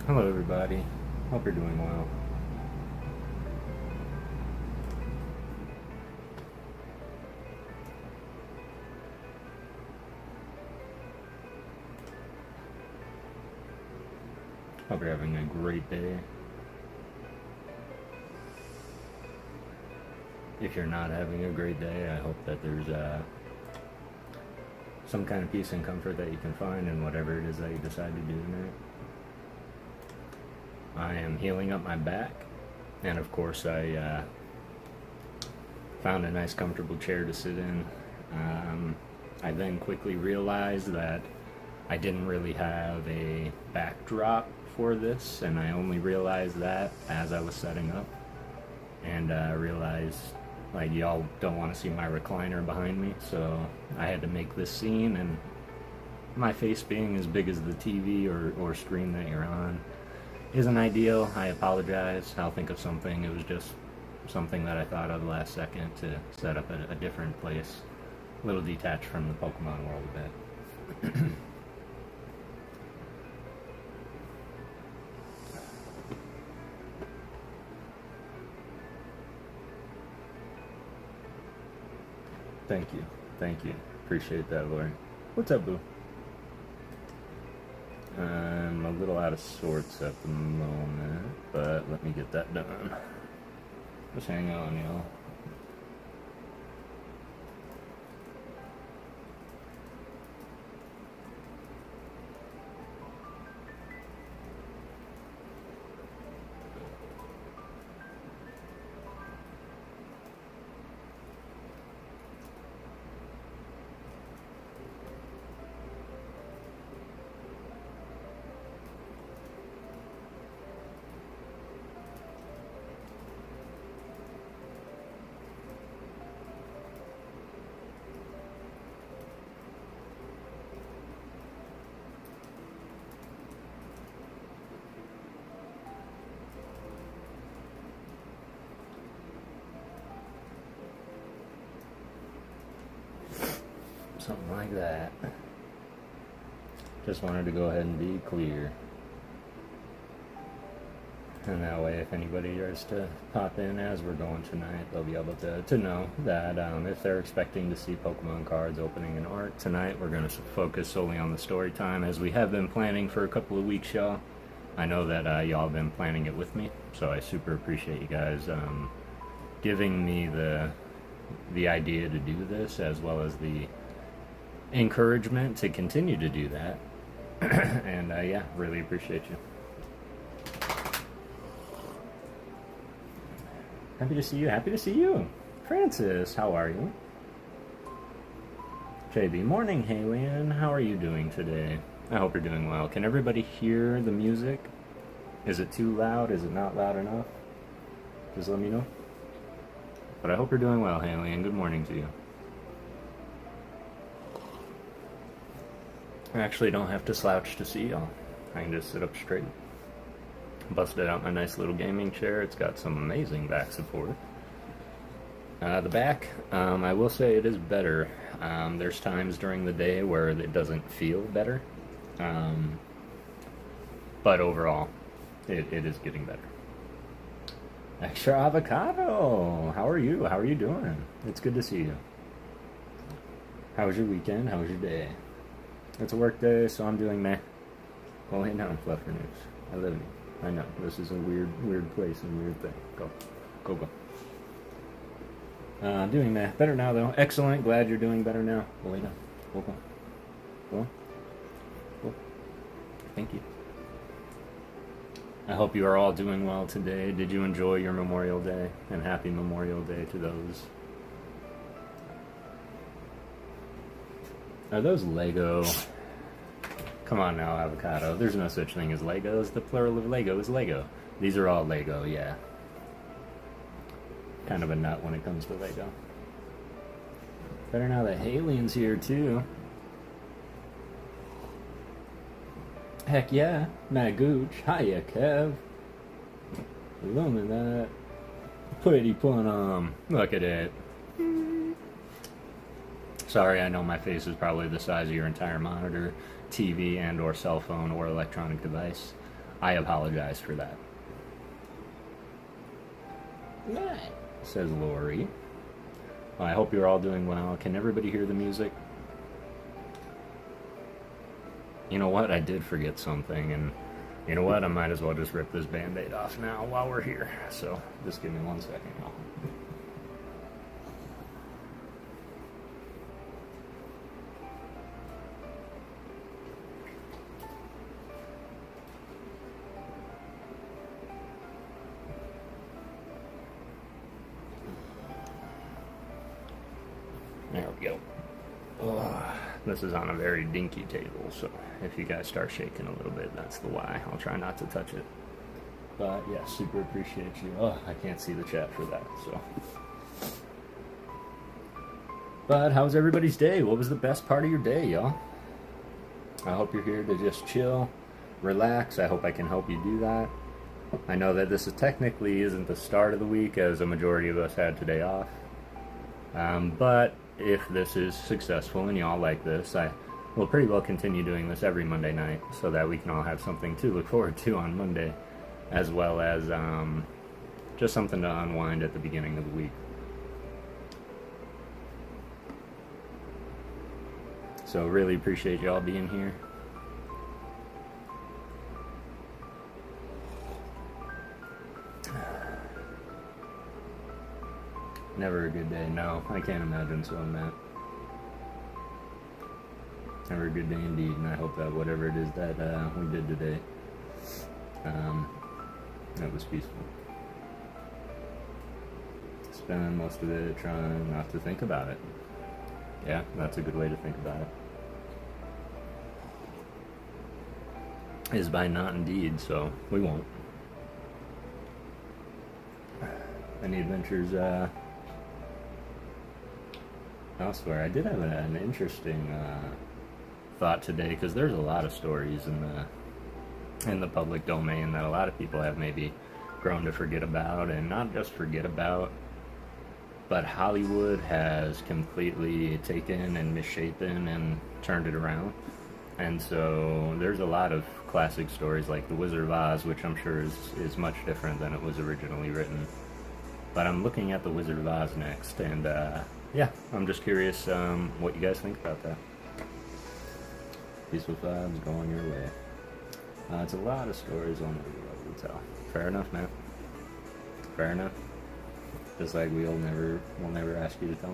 Hello everybody, hope you're doing well. Hope you're having a great day. If you're not having a great day, I hope that there's some kind of peace and comfort that you can find in whatever it is that you decide to do tonight. I am healing up my back, and of course I found a nice comfortable chair to sit in. I then quickly realized that I didn't really have a backdrop for this, and I only realized that as I was setting up, and I realized like y'all don't want to see my recliner behind me, so I had to make this scene, and my face being as big as the TV or screen that you're on isn't ideal. I apologize. I'll think of something. It was just something that I thought of last second to set up a different place, a little detached from the Pokemon world a bit. Thank you. Appreciate that, Lori. What's up, Boo? I'm a little out of sorts at the moment, but let me get that done. Just hang on, y'all. Something like that. Just wanted to go ahead and be clear. And that way, if anybody is to pop in as we're going tonight, they'll be able to know that if they're expecting to see Pokemon cards opening in art tonight, we're going to focus solely on the story time, as we have been planning for a couple of weeks, y'all. I know that y'all have been planning it with me, so I super appreciate you guys giving me the idea to do this, as well as the encouragement to continue to do that. And yeah, really appreciate you. Happy to see you. Francis, how are you? JB, morning, Halian. How are you doing today? I hope you're doing well. Can everybody hear the music? Is it too loud? Is it not loud enough? Just let me know. But I hope you're doing well, Halian. Good morning to you. I actually don't have to slouch to see y'all. I can just sit up straight. Busted out my nice little gaming chair. It's got some amazing back support. The back, I will say it is better. There's times during the day where it doesn't feel better. But overall, it is getting better. Extra avocado! How are you? How are you doing? It's good to see you. How was your weekend? How was your day? It's a work day, so I'm doing meh. Well, hey now, Fluffer News. I live in it. I know, this is a weird place and weird thing. Go. Doing meh. Better now, though. Excellent. Glad you're doing better now. Well, hey now. Go. Thank you. I hope you are all doing well today. Did you enjoy your Memorial Day? And happy Memorial Day to those. Are those Lego? Come on now, avocado. There's no such thing as Legos. The plural of Lego is Lego. These are all Lego, yeah. Kind of a nut when it comes to Lego. Better now that Halien's here, too. Heck yeah. Magooch. Hiya, Kev. Illuminate. Pretty punum. Look at it. Sorry, I know my face is probably the size of your entire monitor, TV, and or cell phone or electronic device. I apologize for that. Right, says Lori. Well, I hope you're all doing well. Can everybody hear the music? You know what? I did forget something, and you know what? I might as well just rip this Band-Aid off now while we're here. So just give me 1 second, y'all. There we go. This is on a very dinky table, so if you guys start shaking a little bit, that's the why. I'll try not to touch it. But yeah, super appreciate you. Oh, I can't see the chat for that, so. But how's everybody's day? What was the best part of your day, y'all? I hope you're here to just chill, relax. I hope I can help you do that. I know that this technically isn't the start of the week, as a majority of us had today off. But if this is successful and y'all like this, I will pretty well continue doing this every Monday night so that we can all have something to look forward to on Monday, as well as just something to unwind at the beginning of the week. So really appreciate y'all being here. Never a good day. No, I can't imagine so, Matt. Never a good day indeed, and I hope that whatever it is that we did today, that was peaceful. Spend most of it trying not to think about it. Yeah, that's a good way to think about it. Is by not indeed, so we won't. Any adventures, elsewhere? I did have an interesting thought today, because there's a lot of stories in the public domain that a lot of people have maybe grown to forget about, and not just forget about, but Hollywood has completely taken and misshapen and turned it around. And so there's a lot of classic stories like The Wizard of Oz, which I'm sure is much different than it was originally written. But I'm looking at The Wizard of Oz next, and yeah, I'm just curious what you guys think about that. Peaceful vibes going your way. It's a lot of stories on the road to tell. Fair enough, man. Fair enough. Just like we'll never ask you to tell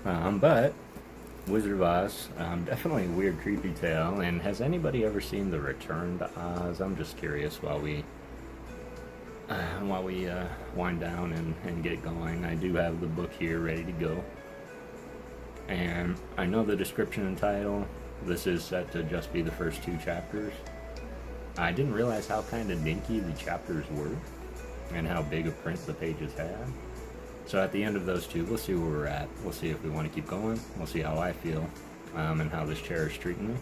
them. But Wizard of Oz, definitely a weird, creepy tale. And has anybody ever seen The Return to Oz? I'm just curious while we wind down and get going. I do have the book here ready to go. And I know the description and title. This is set to just be the first 2 chapters. I didn't realize how kind of dinky the chapters were and how big a print the pages had. So at the end of those 2, we'll see where we're at. We'll see if we want to keep going. We'll see how I feel and how this chair is treating me.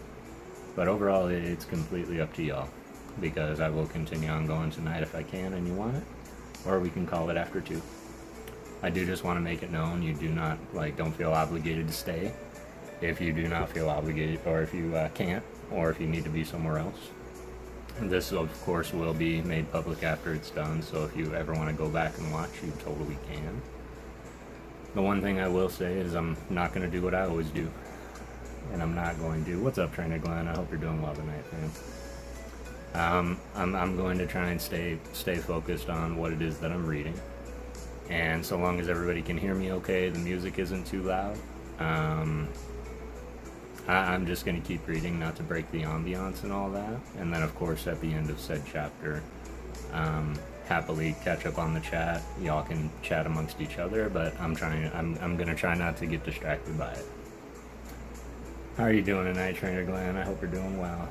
But overall, it's completely up to y'all, because I will continue on going tonight if I can and you want it, or we can call it after 2. I do just want to make it known you do not, don't feel obligated to stay if you do not feel obligated, or if you can't, or if you need to be somewhere else. This, of course, will be made public after it's done, so if you ever want to go back and watch, you totally can. The one thing I will say is I'm not going to do what I always do, and I'm not going to. What's up, Trainer Glenn? I hope you're doing well tonight, man. I'm going to try and stay focused on what it is that I'm reading, and so long as everybody can hear me okay, the music isn't too loud, I'm just going to keep reading, not to break the ambiance and all that. And then, of course, at the end of said chapter, happily catch up on the chat. Y'all can chat amongst each other, but I'm going to try not to get distracted by it. How are you doing tonight, Trainer Glenn? I hope you're doing well.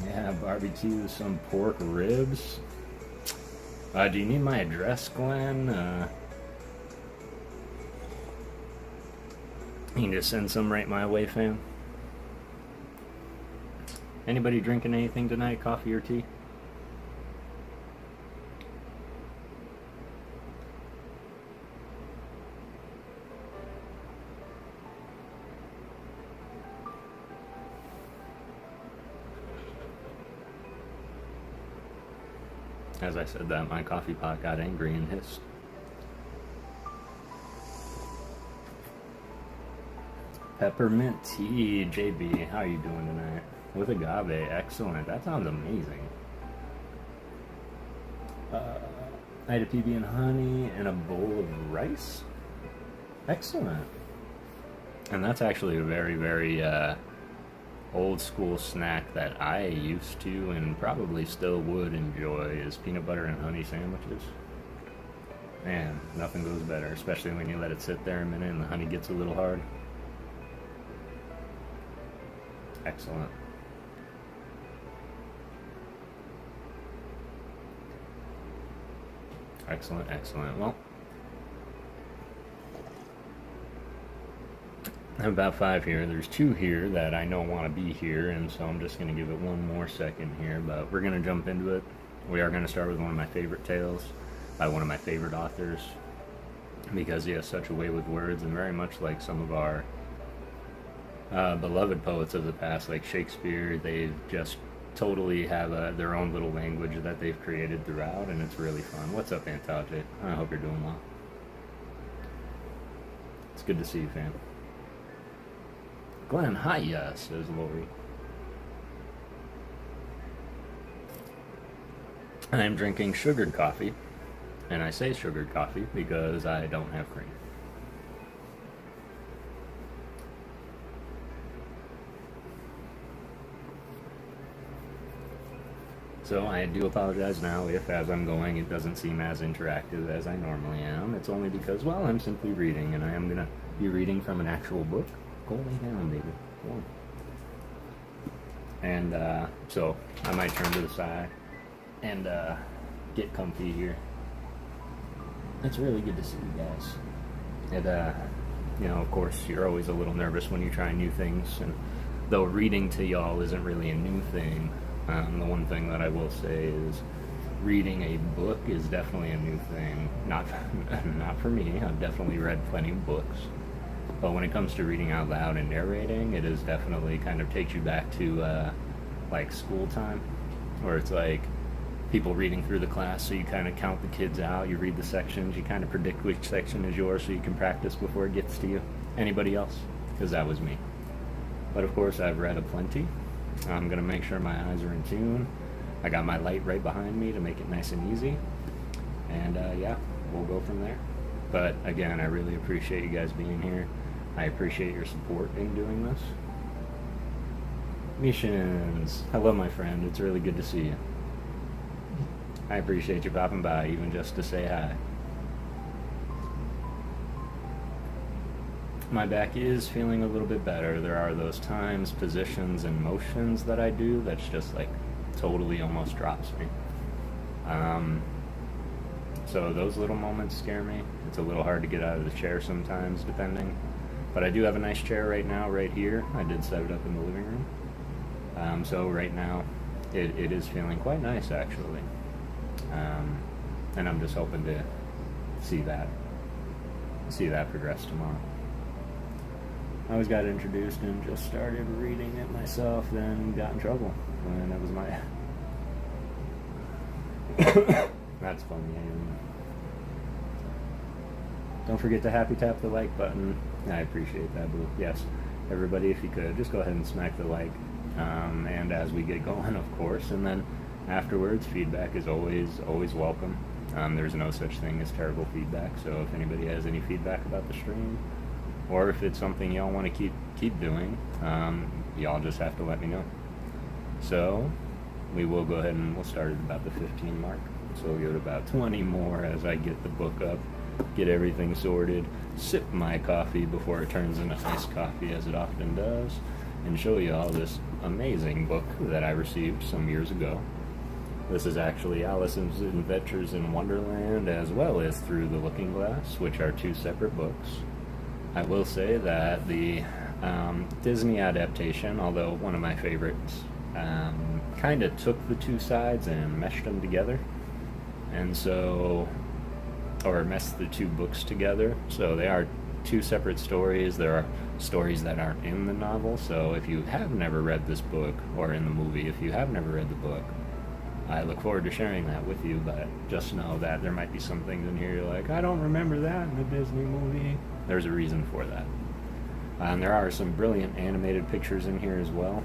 Yeah, barbecue, some pork ribs. Do you need my address, Glenn? You can just send some right my way, fam. Anybody drinking anything tonight, coffee or tea? As I said that, my coffee pot got angry and hissed. Peppermint tea, JB, how are you doing tonight? With agave, excellent. That sounds amazing. I had a PB and honey and a bowl of rice. Excellent. And that's actually a very, very old school snack that I used to and probably still would enjoy is peanut butter and honey sandwiches. Man, nothing goes better, especially when you let it sit there a minute and the honey gets a little hard. Excellent. Excellent, excellent. Well, I have about 5 here. There's 2 here that I know want to be here, and so I'm just going to give it one more second here, but we're going to jump into it. We are going to start with one of my favorite tales by one of my favorite authors, because he has such a way with words, and very much like some of our beloved poets of the past, like Shakespeare. They've just totally have their own little language that they've created throughout, and it's really fun. What's up, Antaje? I hope you're doing well. It's good to see you, fam. Glenn, hiya, says Lori. I am drinking sugared coffee, and I say sugared coffee because I don't have cream. So I do apologize now if, as I'm going, it doesn't seem as interactive as I normally am. It's only because, well, I'm simply reading, and I am going to be reading from an actual book. Go lay down, baby. Go on. And so I might turn to the side and get comfy here. It's really good to see you guys. And, you know, of course, you're always a little nervous when you try new things, and though reading to y'all isn't really a new thing, the one thing that I will say is reading a book is definitely a new thing. Not for me. I've definitely read plenty of books. But when it comes to reading out loud and narrating, it is definitely kind of takes you back to like school time, where it's like people reading through the class, so you kind of count the kids out, you read the sections, you kind of predict which section is yours so you can practice before it gets to you. Anybody else? Because that was me. But of course, I've read aplenty. I'm going to make sure my eyes are in tune. I got my light right behind me to make it nice and easy. And yeah, we'll go from there. But again, I really appreciate you guys being here. I appreciate your support in doing this. Missions. Hello, my friend. It's really good to see you. I appreciate you popping by, even just to say hi. My back is feeling a little bit better. There are those times, positions, and motions that I do that's just like totally almost drops me. So those little moments scare me. It's a little hard to get out of the chair sometimes, depending. But I do have a nice chair right now, right here. I did set it up in the living room. So right now, it is feeling quite nice, actually. And I'm just hoping to see that progress tomorrow. I always got introduced and just started reading it myself, then got in trouble. And that was my... That's funny. Don't forget to happy tap the like button. I appreciate that, boo. Yes, everybody, if you could, just go ahead and smack the like. And as we get going, of course, and then afterwards, feedback is always welcome. There's no such thing as terrible feedback, so if anybody has any feedback about the stream, or if it's something y'all want to keep doing, y'all just have to let me know. So we will go ahead and we'll start at about the 15 mark. So we'll go to about 20 more as I get the book up, get everything sorted, sip my coffee before it turns into iced coffee, as it often does, and show you all this amazing book that I received some years ago. This is actually Alice's Adventures in Wonderland, as well as Through the Looking Glass, which are 2 separate books. I will say that the Disney adaptation, although one of my favorites, kind of took the 2 sides and meshed them together, and so, or meshed the 2 books together, so they are 2 separate stories. There are stories that aren't in the novel, so if you have never read this book, or in the movie, if you have never read the book, I look forward to sharing that with you, but just know that there might be some things in here you're like, I don't remember that in the Disney movie. There's a reason for that. And there are some brilliant animated pictures in here as well.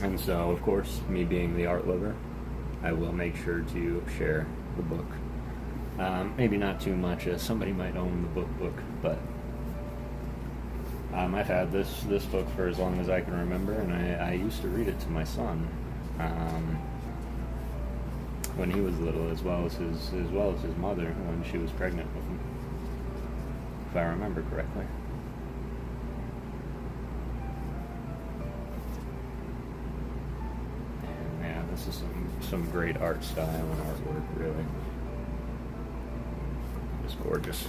And so, of course, me being the art lover, I will make sure to share the book. Maybe not too much, as somebody might own the book, but I've had this book for as long as I can remember, and I used to read it to my son when he was little, as well as his mother when she was pregnant with him, if I remember correctly. And yeah, this is some great art style and artwork, really. Just gorgeous.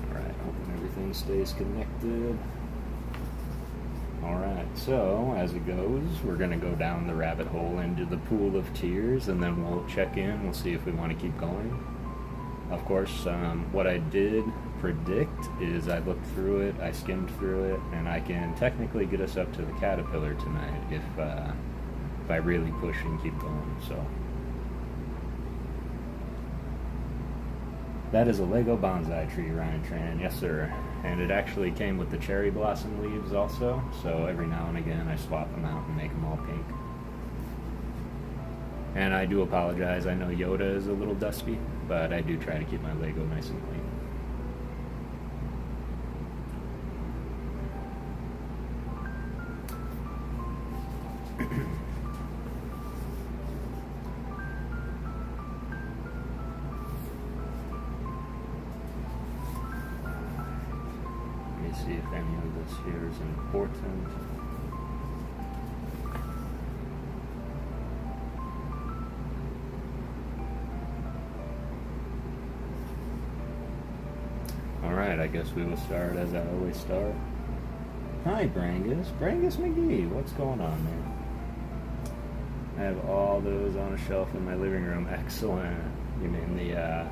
Alright, hoping everything stays connected. Alright, so as it goes, we're going to go down the rabbit hole into the pool of tears, and then we'll check in. We'll see if we want to keep going. Of course, what I did predict is I looked through it, I skimmed through it, and I can technically get us up to the caterpillar tonight if I really push and keep going. So that is a Lego bonsai tree, Ryan Tran. Yes, sir. And it actually came with the cherry blossom leaves also, so every now and again I swap them out and make them all pink. And I do apologize, I know Yoda is a little dusty, but I do try to keep my Lego nice and clean. See if any of this here is important. Alright, I guess we will start as I always start. Hi, Brangus. Brangus McGee, what's going on, man? I have all those on a shelf in my living room. Excellent. You mean the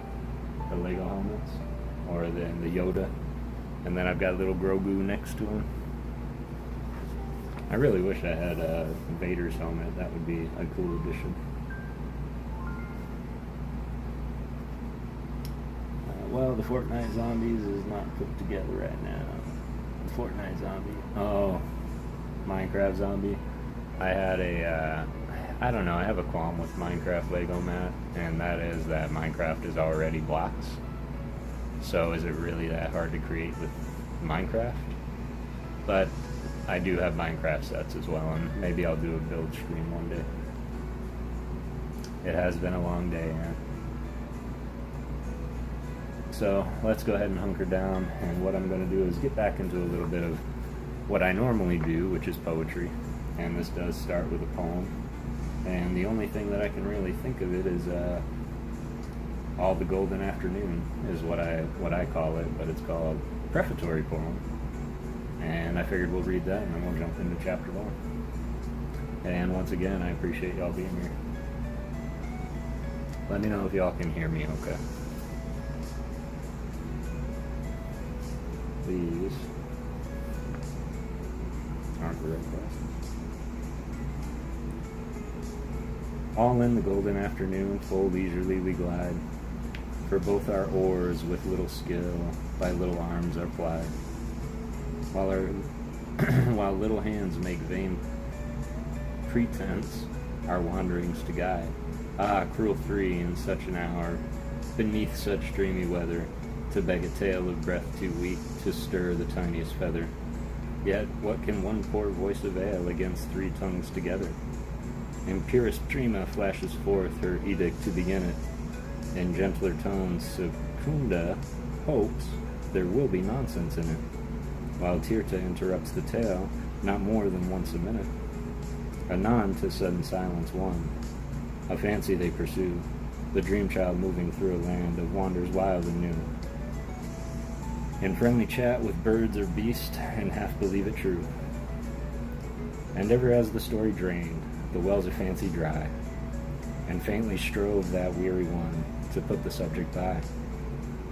Lego helmets? Or the Yoda? And then I've got little Grogu next to him. I really wish I had Vader's helmet. That would be a cool addition. Well, the Fortnite zombies is not put together right now. The Fortnite zombie. Oh, Minecraft zombie. I had I don't know, I have a qualm with Minecraft Lego Matt, and that is that Minecraft is already blocks. So is it really that hard to create with Minecraft? But I do have Minecraft sets as well, and maybe I'll do a build stream one day. It has been a long day, yeah. So let's go ahead and hunker down, and what I'm going to do is get back into a little bit of what I normally do, which is poetry. And this does start with a poem. And the only thing that I can really think of it is All the Golden Afternoon is what I call it, but it's called Prefatory Poem. And I figured we'll read that and then we'll jump into chapter 1. And once again, I appreciate y'all being here. Let me know if y'all can hear me okay. These aren't the right glasses. All in the golden afternoon, full leisurely we glide. For both our oars with little skill, by little arms are plied. While little hands make vain pretense our wanderings to guide. Ah, cruel three, in such an hour, beneath such dreamy weather, to beg a tale of breath too weak to stir the tiniest feather. Yet what can one poor voice avail against three tongues together? And purest Prima flashes forth her edict to begin it. In gentler tones, Secunda hopes there will be nonsense in it, while Tirta interrupts the tale not more than once a minute. Anon to sudden silence one, a fancy they pursue, the dream child moving through a land of wonders wild and new. In friendly chat with birds or beast, and half believe it true. And ever as the story drained, the wells of fancy dry, and faintly strove that weary one to put the subject by.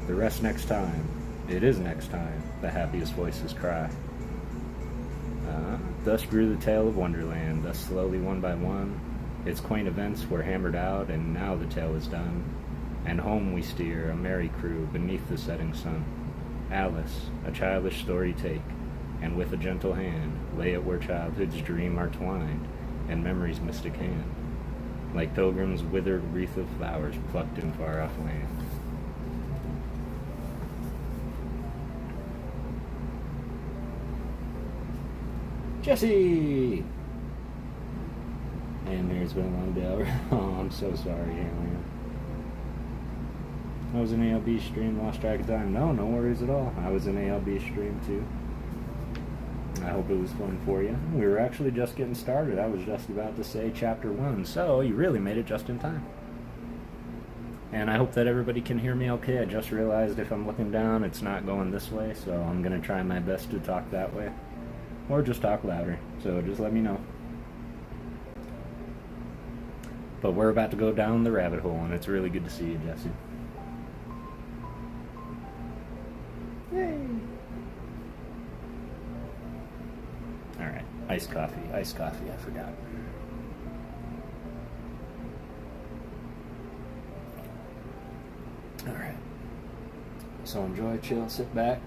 The rest next time, it is next time, the happiest voices cry. Thus grew the tale of Wonderland, thus slowly one by one, its quaint events were hammered out, and now the tale is done. And home we steer, a merry crew, beneath the setting sun. Alice, a childish story take, and with a gentle hand lay it where childhood's dream are twined, and memory's mystic hand, like pilgrims' withered wreath of flowers plucked in far-off land. Jesse! And there's been a long day. Oh, I'm so sorry, Alien. I was in ALB stream, lost track of time. No worries at all. I was in ALB stream too. I hope it was fun for you. We were actually just getting started. I was just about to say chapter 1, so you really made it just in time. And I hope that everybody can hear me okay. I just realized if I'm looking down, it's not going this way, so I'm going to try my best to talk that way. Or just talk louder, so just let me know. But we're about to go down the rabbit hole, and it's really good to see you, Jesse. Yay! Alright, iced coffee, I forgot. Alright. So enjoy, chill, sit back.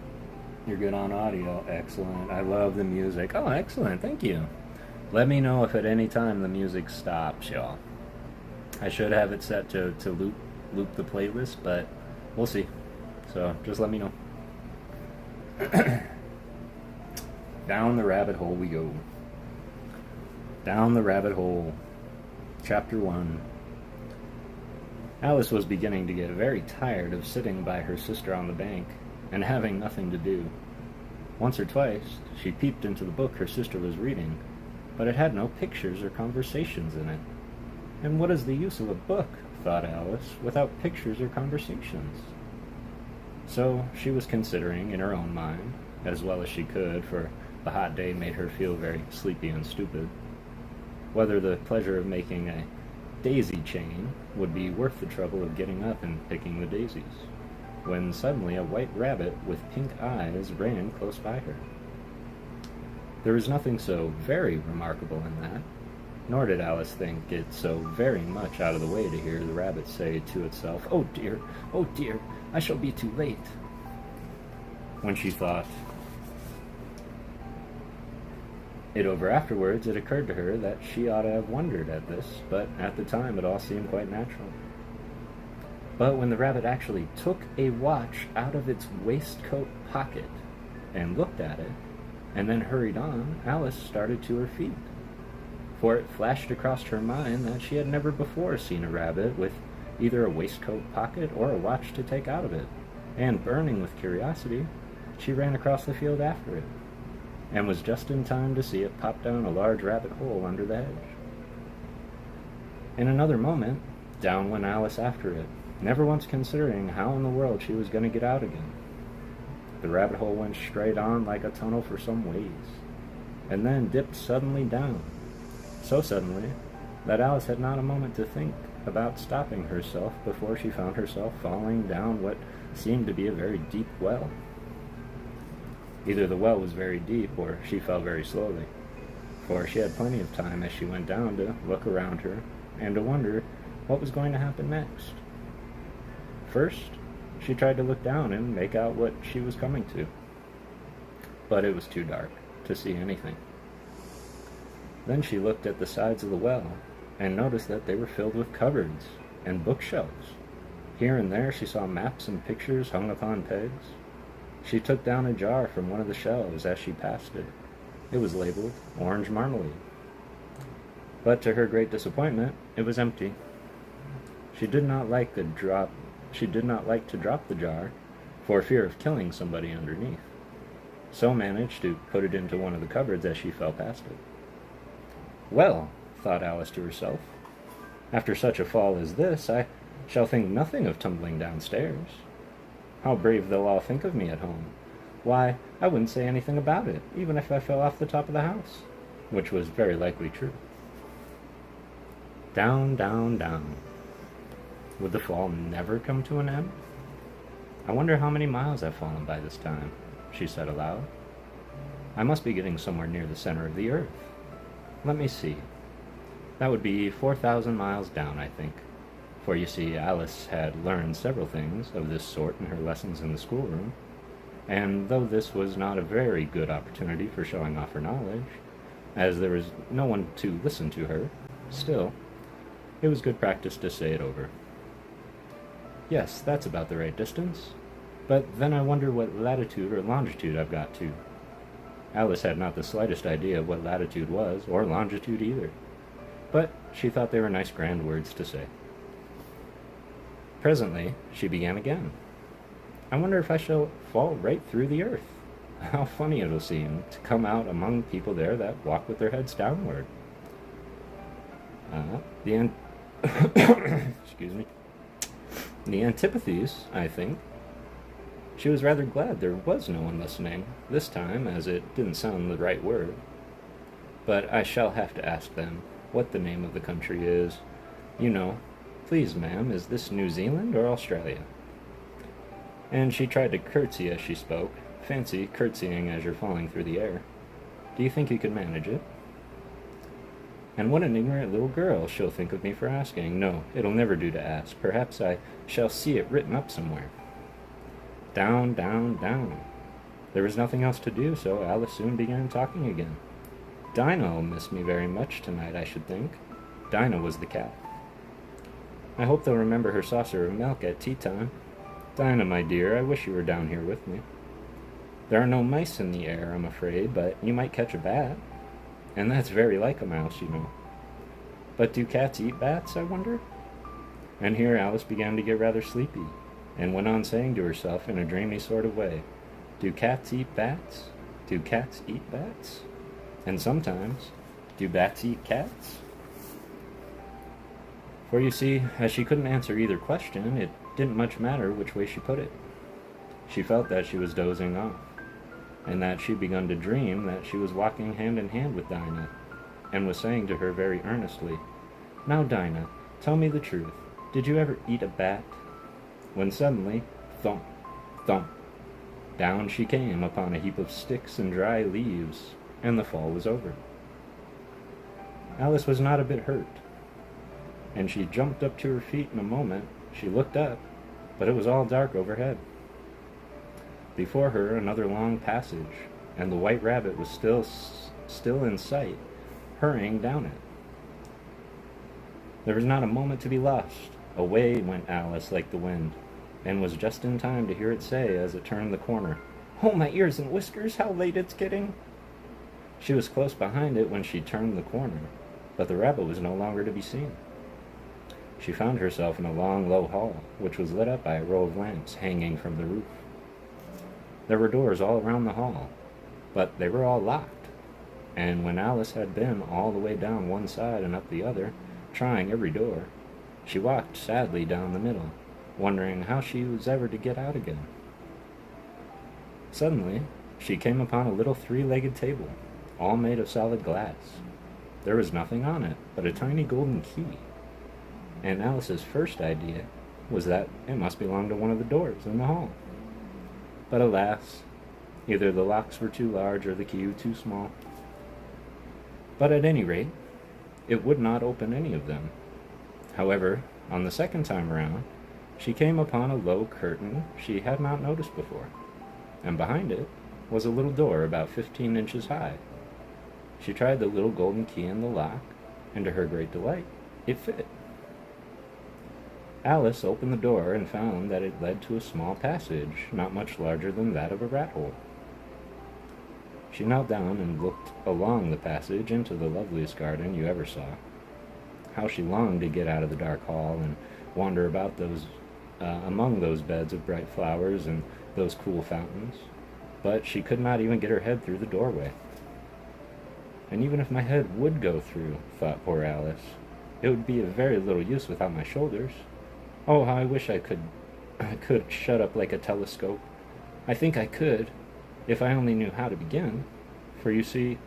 You're good on audio. Excellent. I love the music. Oh, excellent. Thank you. Let me know if at any time the music stops, y'all. I should have it set to loop the playlist, but we'll see. So just let me know. Down the rabbit hole we go. Down the rabbit hole. Chapter 1. Alice was beginning to get very tired of sitting by her sister on the bank and having nothing to do. Once or twice, she peeped into the book her sister was reading, but it had no pictures or conversations in it. And what is the use of a book, thought Alice, without pictures or conversations? So she was considering in her own mind, as well as she could, for the hot day made her feel very sleepy and stupid, whether the pleasure of making a daisy chain would be worth the trouble of getting up and picking the daisies, when suddenly a white rabbit with pink eyes ran close by her. There was nothing so very remarkable in that, nor did Alice think it so very much out of the way to hear the rabbit say to itself, oh dear, I shall be too late." When she thought it over afterwards, it occurred to her that she ought to have wondered at this, but at the time it all seemed quite natural. But when the rabbit actually took a watch out of its waistcoat pocket and looked at it, and then hurried on, Alice started to her feet. For it flashed across her mind that she had never before seen a rabbit with either a waistcoat pocket or a watch to take out of it, and burning with curiosity, she ran across the field after it, and was just in time to see it pop down a large rabbit hole under the hedge. In another moment, down went Alice after it, never once considering how in the world she was going to get out again. The rabbit hole went straight on like a tunnel for some ways, and then dipped suddenly down, so suddenly that Alice had not a moment to think about stopping herself before she found herself falling down what seemed to be a very deep well. Either the well was very deep, or she fell very slowly, for she had plenty of time as she went down to look around her and to wonder what was going to happen next. First, she tried to look down and make out what she was coming to, but it was too dark to see anything. Then she looked at the sides of the well and noticed that they were filled with cupboards and bookshelves. Here and there she saw maps and pictures hung upon pegs. She took down a jar from one of the shelves as she passed it. It was labeled orange marmalade. But to her great disappointment, it was empty. She did not like to drop the jar for fear of killing somebody underneath, so managed to put it into one of the cupboards as she fell past it. Well, thought Alice to herself, after such a fall as this, I shall think nothing of tumbling downstairs. How brave they'll all think of me at home. Why, I wouldn't say anything about it, even if I fell off the top of the house, which was very likely true. Down, down, down. Would the fall never come to an end? I wonder how many miles I've fallen by this time, she said aloud. I must be getting somewhere near the center of the earth. Let me see. That would be 4,000 miles down, I think. For you see, Alice had learned several things of this sort in her lessons in the schoolroom, and though this was not a very good opportunity for showing off her knowledge, as there was no one to listen to her, still, it was good practice to say it over. Yes, that's about the right distance. But then I wonder what latitude or longitude I've got to. Alice had not the slightest idea of what latitude was, or longitude either. But she thought they were nice grand words to say. Presently, she began again. I wonder if I shall fall right through the earth. How funny it'll seem to come out among people there that walk with their heads downward. Excuse me. The antipathies, I think. She was rather glad there was no one listening, this time, as it didn't sound the right word. But I shall have to ask them what the name of the country is. You know, please, ma'am, is this New Zealand or Australia? And she tried to curtsy as she spoke. Fancy curtsying as you're falling through the air. Do you think you could manage it? And what an ignorant little girl she'll think of me for asking. No, it'll never do to ask. Perhaps I shall see it written up somewhere. Down, down, down. There was nothing else to do, so Alice soon began talking again. Dinah'll miss me very much tonight, I should think. Dinah was the cat. I hope they'll remember her saucer of milk at tea time. Dinah, my dear, I wish you were down here with me. There are no mice in the air, I'm afraid, but you might catch a bat. And that's very like a mouse, you know. But do cats eat bats, I wonder? And here Alice began to get rather sleepy, and went on saying to herself in a dreamy sort of way, do cats eat bats? Do cats eat bats? And sometimes, do bats eat cats? For you see, as she couldn't answer either question, it didn't much matter which way she put it. She felt that she was dozing off, and that she'd begun to dream that she was walking hand in hand with Dinah, and was saying to her very earnestly, Now, Dinah, tell me the truth. Did you ever eat a bat? When suddenly, thump, thump, down she came upon a heap of sticks and dry leaves, and the fall was over. Alice was not a bit hurt, and she jumped up to her feet in a moment. She looked up, but it was all dark overhead. Before her another long passage, and the white rabbit was still in sight, hurrying down it. There was not a moment to be lost. Away went Alice like the wind, and was just in time to hear it say as it turned the corner, Oh, my ears and whiskers, how late it's getting! She was close behind it when she turned the corner, but the rabbit was no longer to be seen. She found herself in a long, low hall, which was lit up by a row of lamps hanging from the roof. There were doors all around the hall, but they were all locked, and when Alice had been all the way down one side and up the other, trying every door, she walked sadly down the middle, wondering how she was ever to get out again. Suddenly, she came upon a little three-legged table, all made of solid glass. There was nothing on it but a tiny golden key, and Alice's first idea was that it must belong to one of the doors in the hall. But alas, either the locks were too large or the key too small. But at any rate, it would not open any of them. However, on the second time around, she came upon a low curtain she had not noticed before, and behind it was a little door about 15 inches high. She tried the little golden key in the lock, and to her great delight, it fit. Alice opened the door and found that it led to a small passage, not much larger than that of a rat hole. She knelt down and looked along the passage into the loveliest garden you ever saw. How she longed to get out of the dark hall and wander about among those beds of bright flowers and those cool fountains, but she could not even get her head through the doorway. And even if my head would go through, thought poor Alice, it would be of very little use without my shoulders. Oh, how I wish I could shut up like a telescope. I think I could, if I only knew how to begin, for you see,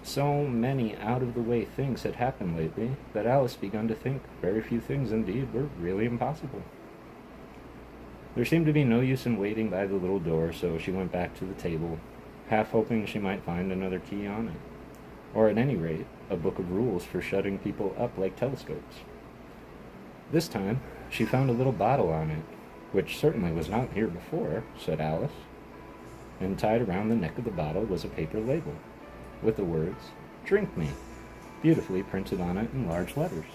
so many out-of-the-way things had happened lately that Alice began to think very few things indeed were really impossible. There seemed to be no use in waiting by the little door, so she went back to the table, half hoping she might find another key on it, or at any rate, a book of rules for shutting people up like telescopes. This time, she found a little bottle on it, which certainly was not here before, said Alice, and tied around the neck of the bottle was a paper label, with the words, "Drink me," beautifully printed on it in large letters.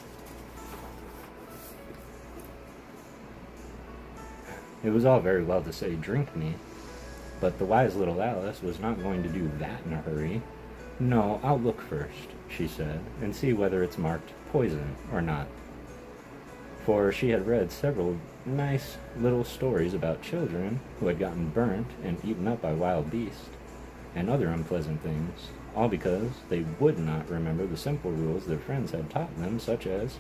It was all very well to say, "Drink me," but the wise little Alice was not going to do that in a hurry. "No, I'll look first," she said, "and see whether it's marked poison or not." For she had read several nice little stories about children who had gotten burnt and eaten up by wild beasts, and other unpleasant things, all because they would not remember the simple rules their friends had taught them, such as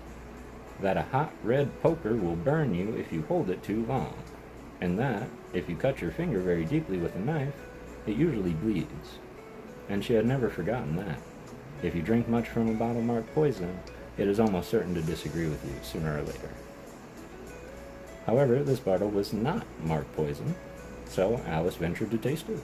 that a hot red poker will burn you if you hold it too long, and that, if you cut your finger very deeply with a knife, it usually bleeds. And she had never forgotten that. If you drink much from a bottle marked poison, it is almost certain to disagree with you sooner or later. However, this bottle was not marked poison, so Alice ventured to taste it,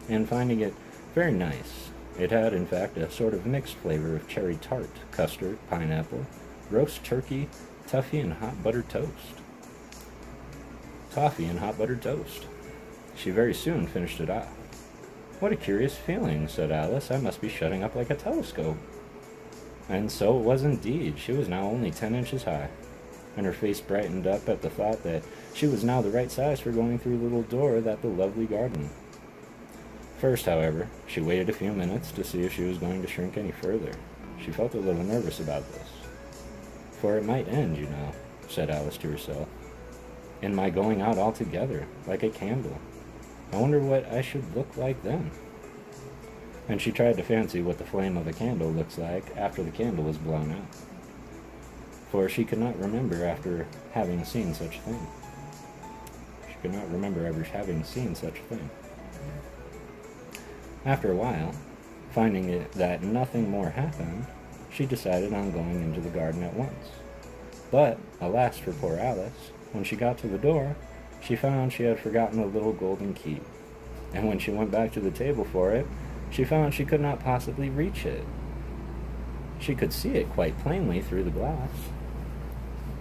and finding it very nice, it had in fact a sort of mixed flavor of cherry tart, custard, pineapple, roast turkey, toffee, and hot buttered toast. She very soon finished it off. "What a curious feeling," said Alice. "I must be shutting up like a telescope." And so it was indeed. She was now only 10 inches high, and her face brightened up at the thought that she was now the right size for going through the little door of that lovely garden. First, however, she waited a few minutes to see if she was going to shrink any further. She felt a little nervous about this. "For it might end, you know," said Alice to herself, "in my going out altogether, like a candle. I wonder what I should look like then." And she tried to fancy what the flame of a candle looks like after the candle is blown out. For she could not remember after having seen such a thing. She could not remember ever having seen such a thing. After a while, finding that nothing more happened, she decided on going into the garden at once. But, alas for poor Alice, when she got to the door, she found she had forgotten the little golden key, and when she went back to the table for it, she found she could not possibly reach it. She could see it quite plainly through the glass,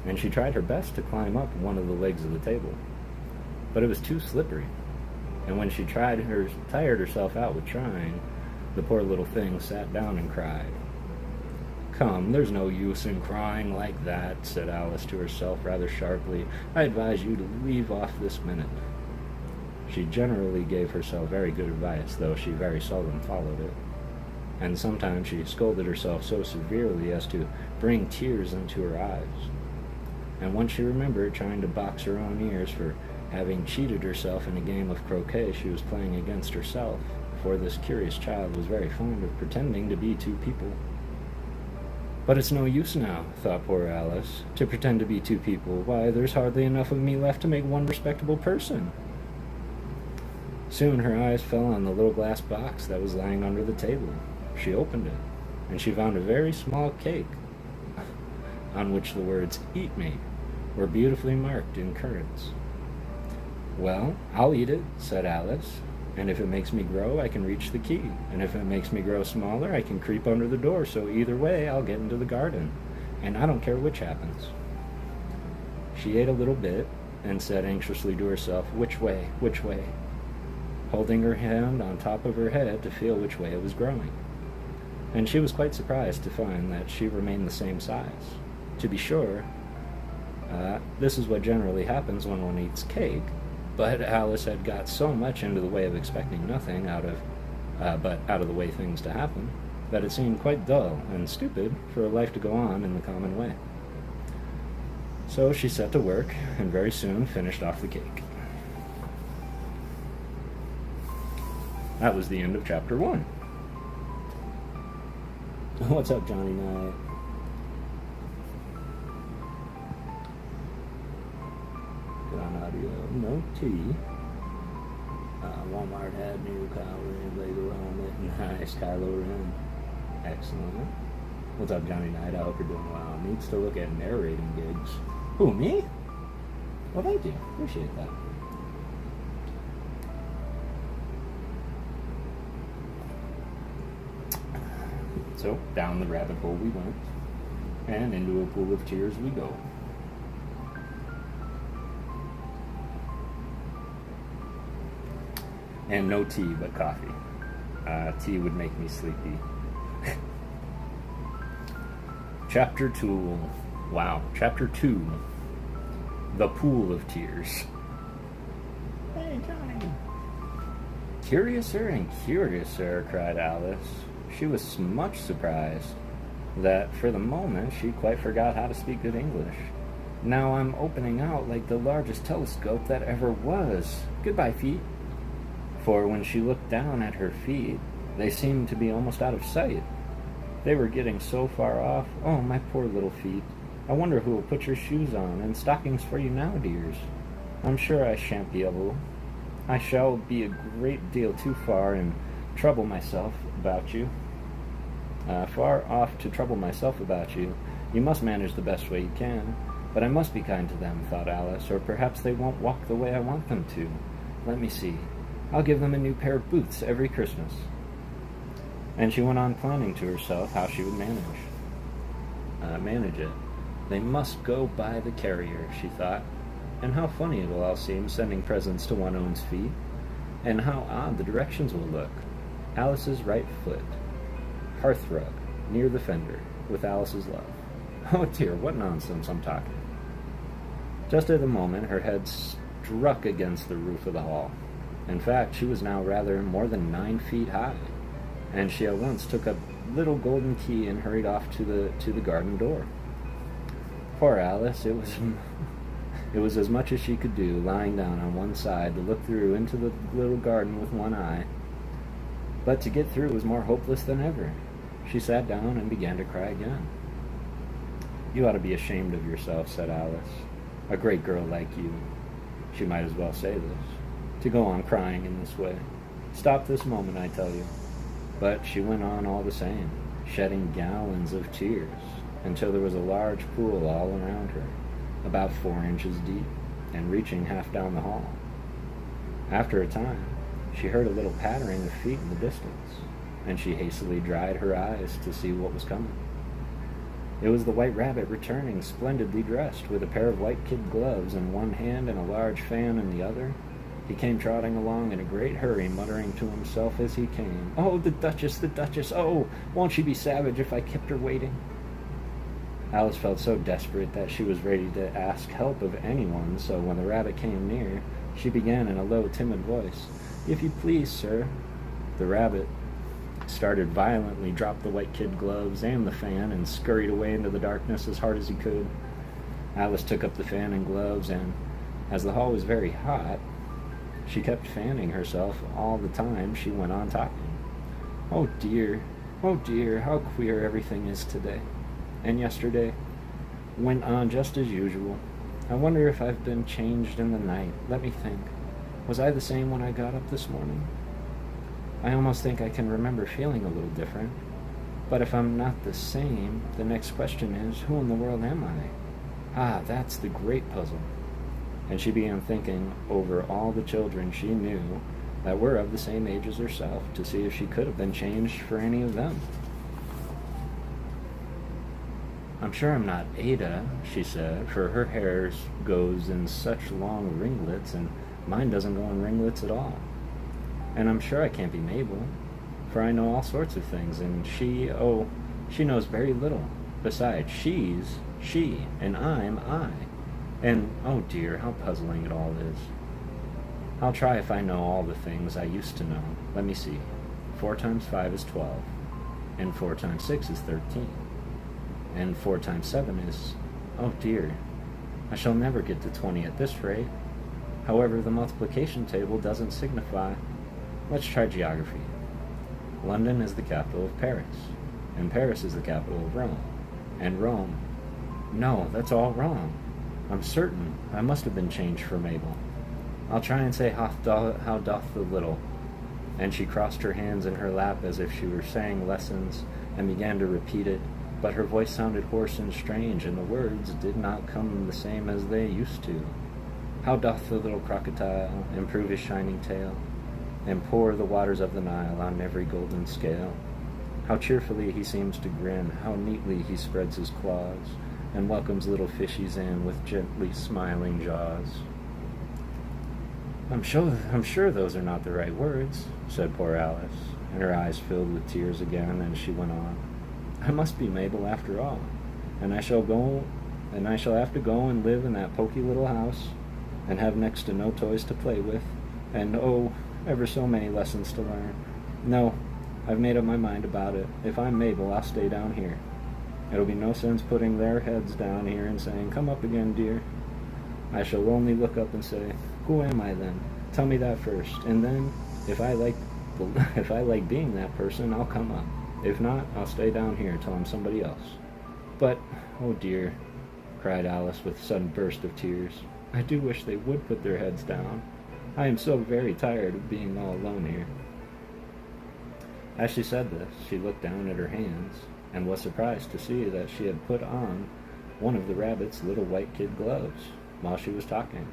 and she tried her best to climb up one of the legs of the table, but it was too slippery, and when she tired herself out with trying, the poor little thing sat down and cried. "Come, there's no use in crying like that," said Alice to herself rather sharply. "I advise you to leave off this minute." She generally gave herself very good advice, though she very seldom followed it, and sometimes she scolded herself so severely as to bring tears into her eyes. And once she remembered trying to box her own ears for having cheated herself in a game of croquet she was playing against herself, for this curious child was very fond of pretending to be two people. "But it's no use now," thought poor Alice, "to pretend to be two people. Why, there's hardly enough of me left to make one respectable person." Soon her eyes fell on the little glass box that was lying under the table. She opened it, and she found a very small cake, on which the words "Eat me" were beautifully marked in currants. "Well, I'll eat it," said Alice, "and if it makes me grow, I can reach the key, and if it makes me grow smaller, I can creep under the door, so either way I'll get into the garden, and I don't care which happens." She ate a little bit, and said anxiously to herself, "Which way, which way?" holding her hand on top of her head to feel which way it was growing. And she was quite surprised to find that she remained the same size. To be sure, this is what generally happens when one eats cake, but Alice had got so much into the way of expecting nothing out of the way things to happen, that it seemed quite dull and stupid for a life to go on in the common way. So she set to work, and very soon finished off the cake. That was the end of chapter 1. What's up, Johnny Knight? Good on audio. No tea. Walmart had new Kylo Ren Lego helmet. Nice, Kylo Ren. Excellent. What's up, Johnny Knight? I hope you're doing well. Needs to look at narrating gigs. Who, me? Well, thank you. Appreciate that. So down the rabbit hole we went, and into a pool of tears we go. And no tea but coffee. Tea would make me sleepy. Chapter 2. Wow. Chapter 2. The Pool of Tears. Hey, Johnny. Curiouser and curiouser, cried Alice. She was much surprised that for the moment she quite forgot how to speak good English. Now I'm opening out like the largest telescope that ever was. Goodbye, feet. For when she looked down at her feet, they seemed to be almost out of sight. They were getting so far off. Oh, my poor little feet. I wonder who will put your shoes on and stockings for you now, dears. I'm sure I shan't be able. I shall be a great deal too far and trouble myself about you. Far off to trouble myself about you. You must manage the best way you can. But I must be kind to them, thought Alice, or perhaps they won't walk the way I want them to. Let me see. I'll give them a new pair of boots every Christmas. And she went on planning to herself how she would manage it. They must go by the carrier, she thought. And how funny it'll all seem, sending presents to one's own feet. And how odd the directions will look. Alice's right foot. Hearthrug, near the fender, with Alice's love. Oh dear, what nonsense I'm talking. Just at the moment, her head struck against the roof of the hall. In fact, she was now rather more than 9 feet high, and she at once took a little golden key and hurried off to the garden door. Poor Alice, it was as much as she could do, lying down on one side to look through into the little garden with one eye. But to get through was more hopeless than ever. She sat down and began to cry again. You ought to be ashamed of yourself, said Alice. A great girl like you. She might as well say this. To go on crying in this way. Stop this moment, I tell you. But she went on all the same, shedding gallons of tears, until there was a large pool all around her, about 4 inches deep, and reaching half down the hall. After a time, she heard a little pattering of feet in the distance, and she hastily dried her eyes to see what was coming. It was the White Rabbit returning, splendidly dressed, with a pair of white kid gloves in one hand and a large fan in the other. He came trotting along in a great hurry, muttering to himself as he came, "Oh, the Duchess, oh, won't she be savage if I kept her waiting?" Alice felt so desperate that she was ready to ask help of anyone, so when the rabbit came near, she began in a low, timid voice, "If you please, sir." The rabbit started violently, dropped the white kid gloves and the fan, and scurried away into the darkness as hard as he could. Alice took up the fan and gloves, and as the hall was very hot, she kept fanning herself all the time she went on talking. Oh dear, how queer everything is today. And yesterday went on just as usual. I wonder if I've been changed in the night. Let me think. Was I the same when I got up this morning? I almost think I can remember feeling a little different. But if I'm not the same, the next question is, who in the world am I? Ah, that's the great puzzle. And she began thinking over all the children she knew that were of the same age as herself, to see if she could have been changed for any of them. I'm sure I'm not Ada, she said, for her hair goes in such long ringlets, and mine doesn't go in ringlets at all. And I'm sure I can't be Mabel, for I know all sorts of things, and she knows very little. Besides, she's she, and I'm I. And, oh dear, how puzzling it all is. I'll try if I know all the things I used to know. Let me see. 4 times 5 is 12, and 4 times 6 is 13, and 4 times 7 is, oh dear, I shall never get to 20 at this rate. However, the multiplication table doesn't signify. Let's try geography. London is the capital of Paris, and Paris is the capital of Rome, and Rome... No, that's all wrong. I'm certain I must have been changed for Mabel. I'll try and say how doth the little. And she crossed her hands in her lap as if she were saying lessons, and began to repeat it, but her voice sounded hoarse and strange, and the words did not come the same as they used to. How doth the little crocodile improve his shining tail, and pour the waters of the Nile on every golden scale? How cheerfully he seems to grin, how neatly he spreads his claws, and welcomes little fishies in with gently smiling jaws. I'm sure those are not the right words, said poor Alice, and her eyes filled with tears again, and she went on. I must be Mabel after all, and I shall have to go and live in that poky little house, and have next to no toys to play with, and oh, ever so many lessons to learn. No, I've made up my mind about it. If I'm Mabel, I'll stay down here. It'll be no sense putting their heads down here and saying, come up again, dear. I shall only look up and say, who am I then? Tell me that first, and then, if I like being that person, I'll come up. If not, I'll stay down here till I'm somebody else. But, oh dear, cried Alice with a sudden burst of tears, I do wish they would put their heads down. I am so very tired of being all alone here. As she said this, she looked down at her hands, and was surprised to see that she had put on one of the rabbit's little white kid gloves while she was talking.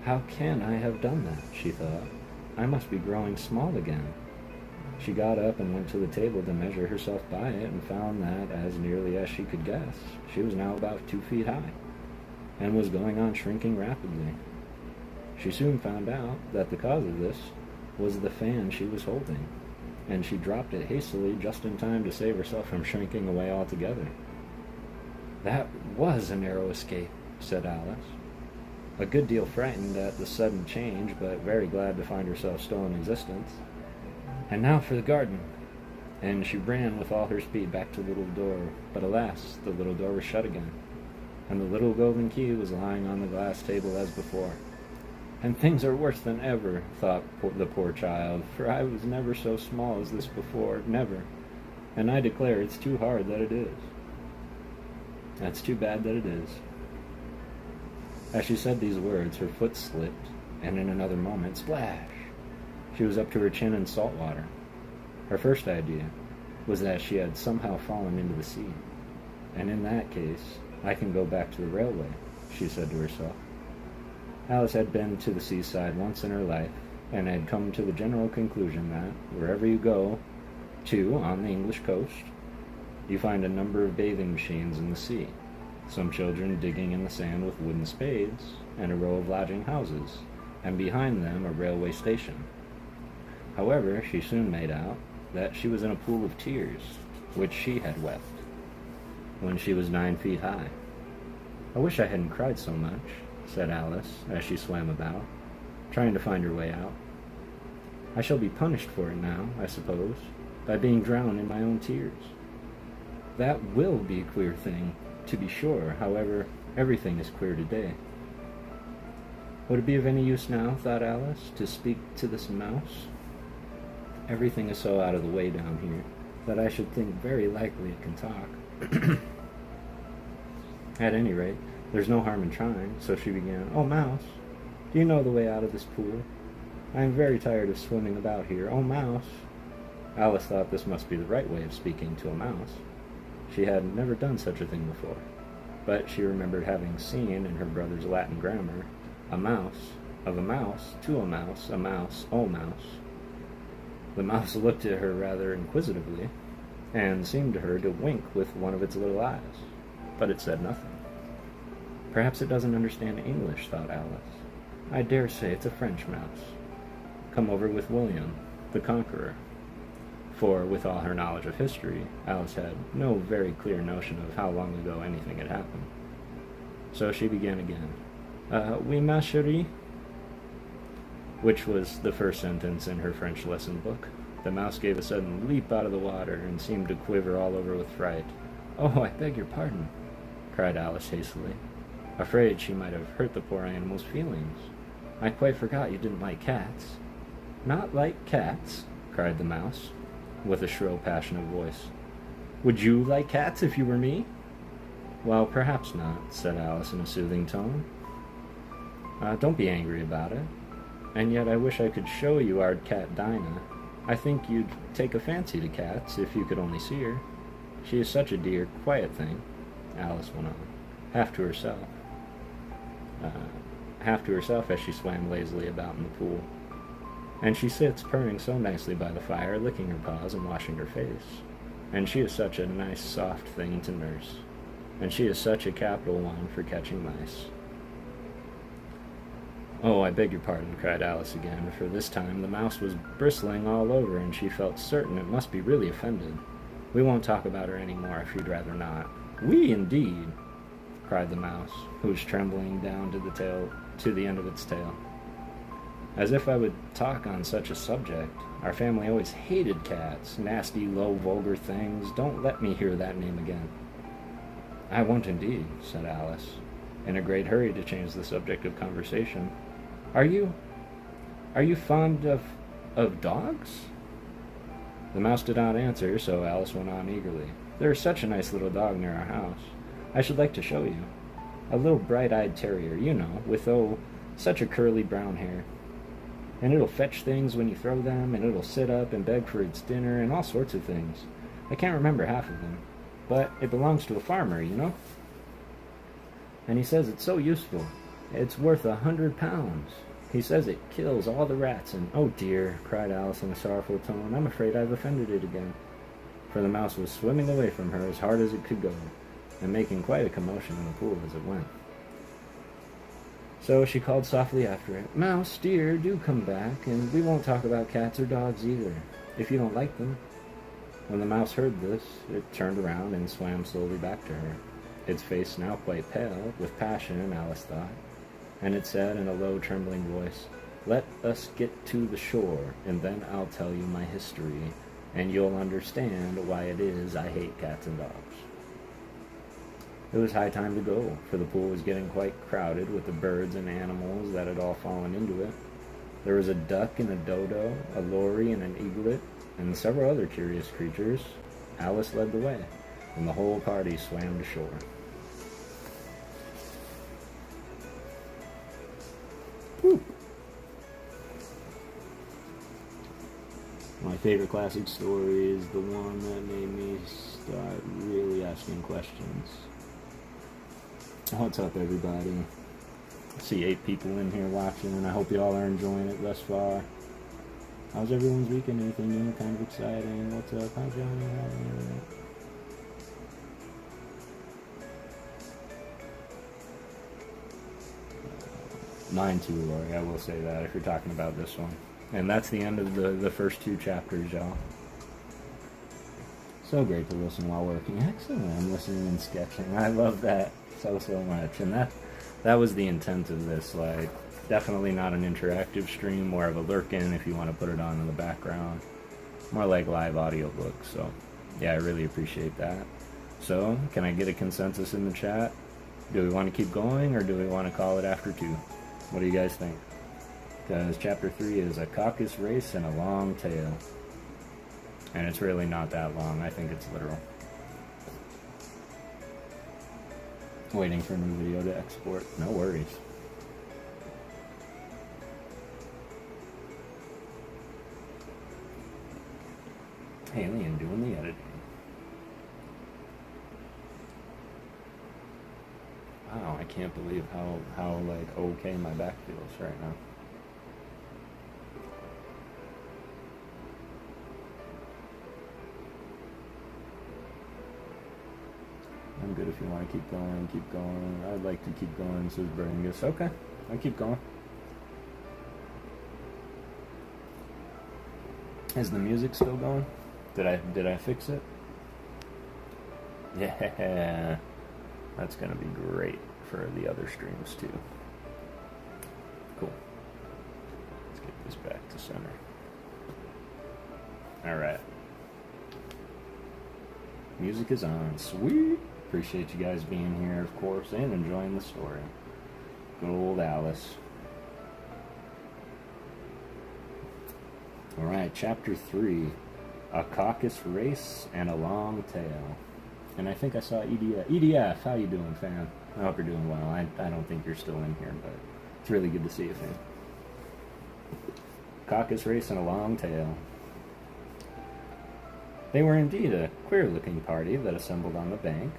How can I have done that, she thought. I must be growing small again. She got up and went to the table to measure herself by it, and found that, as nearly as she could guess, she was now about 2 feet high, and was going on shrinking rapidly. She soon found out that the cause of this was the fan she was holding, and she dropped it hastily just in time to save herself from shrinking away altogether. That was a narrow escape, said Alice, a good deal frightened at the sudden change, but very glad to find herself still in existence. And now for the garden. And she ran with all her speed back to the little door, but alas, the little door was shut again, and the little golden key was lying on the glass table as before. And things are worse than ever, thought the poor child, for I was never so small as this before, never, and I declare it's too hard that it is. That's too bad that it is. As she said these words, her foot slipped, and in another moment, splash! She was up to her chin in salt water. Her first idea was that she had somehow fallen into the sea, and in that case, I can go back to the railway, she said to herself. Alice had been to the seaside once in her life, and had come to the general conclusion that, wherever you go to on the English coast, you find a number of bathing machines in the sea, some children digging in the sand with wooden spades, and a row of lodging houses, and behind them a railway station. However, she soon made out that she was in a pool of tears, which she had wept when she was 9 feet high. I wish I hadn't cried so much, said Alice, as she swam about, trying to find her way out. I shall be punished for it now, I suppose, by being drowned in my own tears. That will be a queer thing, to be sure. However, everything is queer today. Would it be of any use now, thought Alice, to speak to this mouse? Everything is so out of the way down here that I should think very likely it can talk. At any rate, there's no harm in trying, so she began, Oh, Mouse, do you know the way out of this pool? I am very tired of swimming about here. Oh, Mouse. Alice thought this must be the right way of speaking to a mouse. She had never done such a thing before, but she remembered having seen in her brother's Latin grammar, a mouse, of a mouse, to a mouse, oh mouse. The mouse looked at her rather inquisitively, and seemed to her to wink with one of its little eyes, but it said nothing. Perhaps it doesn't understand English, thought Alice. I dare say it's a French mouse, come over with William, the Conqueror. For, with all her knowledge of history, Alice had no very clear notion of how long ago anything had happened. So she began again. Oui, ma chérie, which was the first sentence in her French lesson book. The mouse gave a sudden leap out of the water, and seemed to quiver all over with fright. Oh, I beg your pardon, cried Alice hastily, afraid she might have hurt the poor animal's feelings. I quite forgot you didn't like cats. Not like cats, cried the mouse, with a shrill, passionate voice. Would you like cats if you were me? Well, perhaps not, said Alice in a soothing tone. Don't be angry about it. And yet I wish I could show you our cat Dinah. I think you'd take a fancy to cats if you could only see her. She is such a dear, quiet thing, Alice went on, half to herself as she swam lazily about in the pool. And she sits purring so nicely by the fire, licking her paws and washing her face. And she is such a nice, soft thing to nurse. And she is such a capital one for catching mice. Oh, I beg your pardon, cried Alice again, for this time the mouse was bristling all over, and she felt certain it must be really offended. We won't talk about her any more if you'd rather not. We, indeed, cried the mouse, who was trembling down to the end of its tail. As if I would talk on such a subject. Our family always hated cats, nasty, low, vulgar things. Don't let me hear that name again. I won't indeed, said Alice, in a great hurry to change the subject of conversation. Are you fond of dogs? The mouse did not answer, so Alice went on eagerly. There is such a nice little dog near our house. I should like to show you. A little bright-eyed terrier, you know, with, such a curly brown hair. And it'll fetch things when you throw them, and it'll sit up and beg for its dinner, and all sorts of things. I can't remember half of them. But it belongs to a farmer, you know? And he says it's so useful. It's worth 100 pounds. He says it kills all the rats, and oh dear, cried Alice in a sorrowful tone, I'm afraid I've offended it again. For the mouse was swimming away from her as hard as it could go, and making quite a commotion in the pool as it went. So she called softly after it, Mouse, dear, do come back, and we won't talk about cats or dogs either, if you don't like them. When the mouse heard this, it turned around and swam slowly back to her, its face now quite pale, with passion, Alice thought, and it said in a low, trembling voice, Let us get to the shore, and then I'll tell you my history, and you'll understand why it is I hate cats and dogs. It was high time to go, for the pool was getting quite crowded with the birds and animals that had all fallen into it. There was a duck and a dodo, a lory and an eaglet, and several other curious creatures. Alice led the way, and the whole party swam to shore. Whew. My favorite classic story is the one that made me start really asking questions. What's up, everybody? I see 8 people in here watching, and I hope you all are enjoying it thus far. How's everyone's weekend? Anything new? Kind of exciting? What's up? How's Johnny? Mine too, Lori. I will say that if you're talking about this one. And that's the end of the first 2 chapters, y'all. So great to listen while working. Excellent. I'm listening and sketching. I love that so much. And that was the intent of this. Like, definitely not an interactive stream, more of a lurk-in if you want to put it on in the background. More like live audiobook. So, yeah, I really appreciate that. So, can I get a consensus in the chat? Do we want to keep going, or do we want to call it after 2? What do you guys think? Because chapter 3 is a caucus race and a long tail. And it's really not that long. I think it's literal. Waiting for a new video to export. No worries. Alien doing the editing. Wow, I can't believe how like okay my back feels right now. I'm good if you want to keep going, keep going. I'd like to keep going, says Beringus. Okay, I'll keep going. Is the music still going? Did I fix it? Yeah, that's gonna be great for the other streams too. Cool. Let's get this back to center. All right. Music is on. Sweet. Appreciate you guys being here, of course, and enjoying the story. Good old Alice. Alright, chapter 3. A caucus race and a long tail. And I think I saw EDF. EDF, how you doing, fam? I hope you're doing well. I don't think you're still in here, but it's really good to see you, fam. Caucus race and a long tail. They were indeed a queer-looking party that assembled on the bank.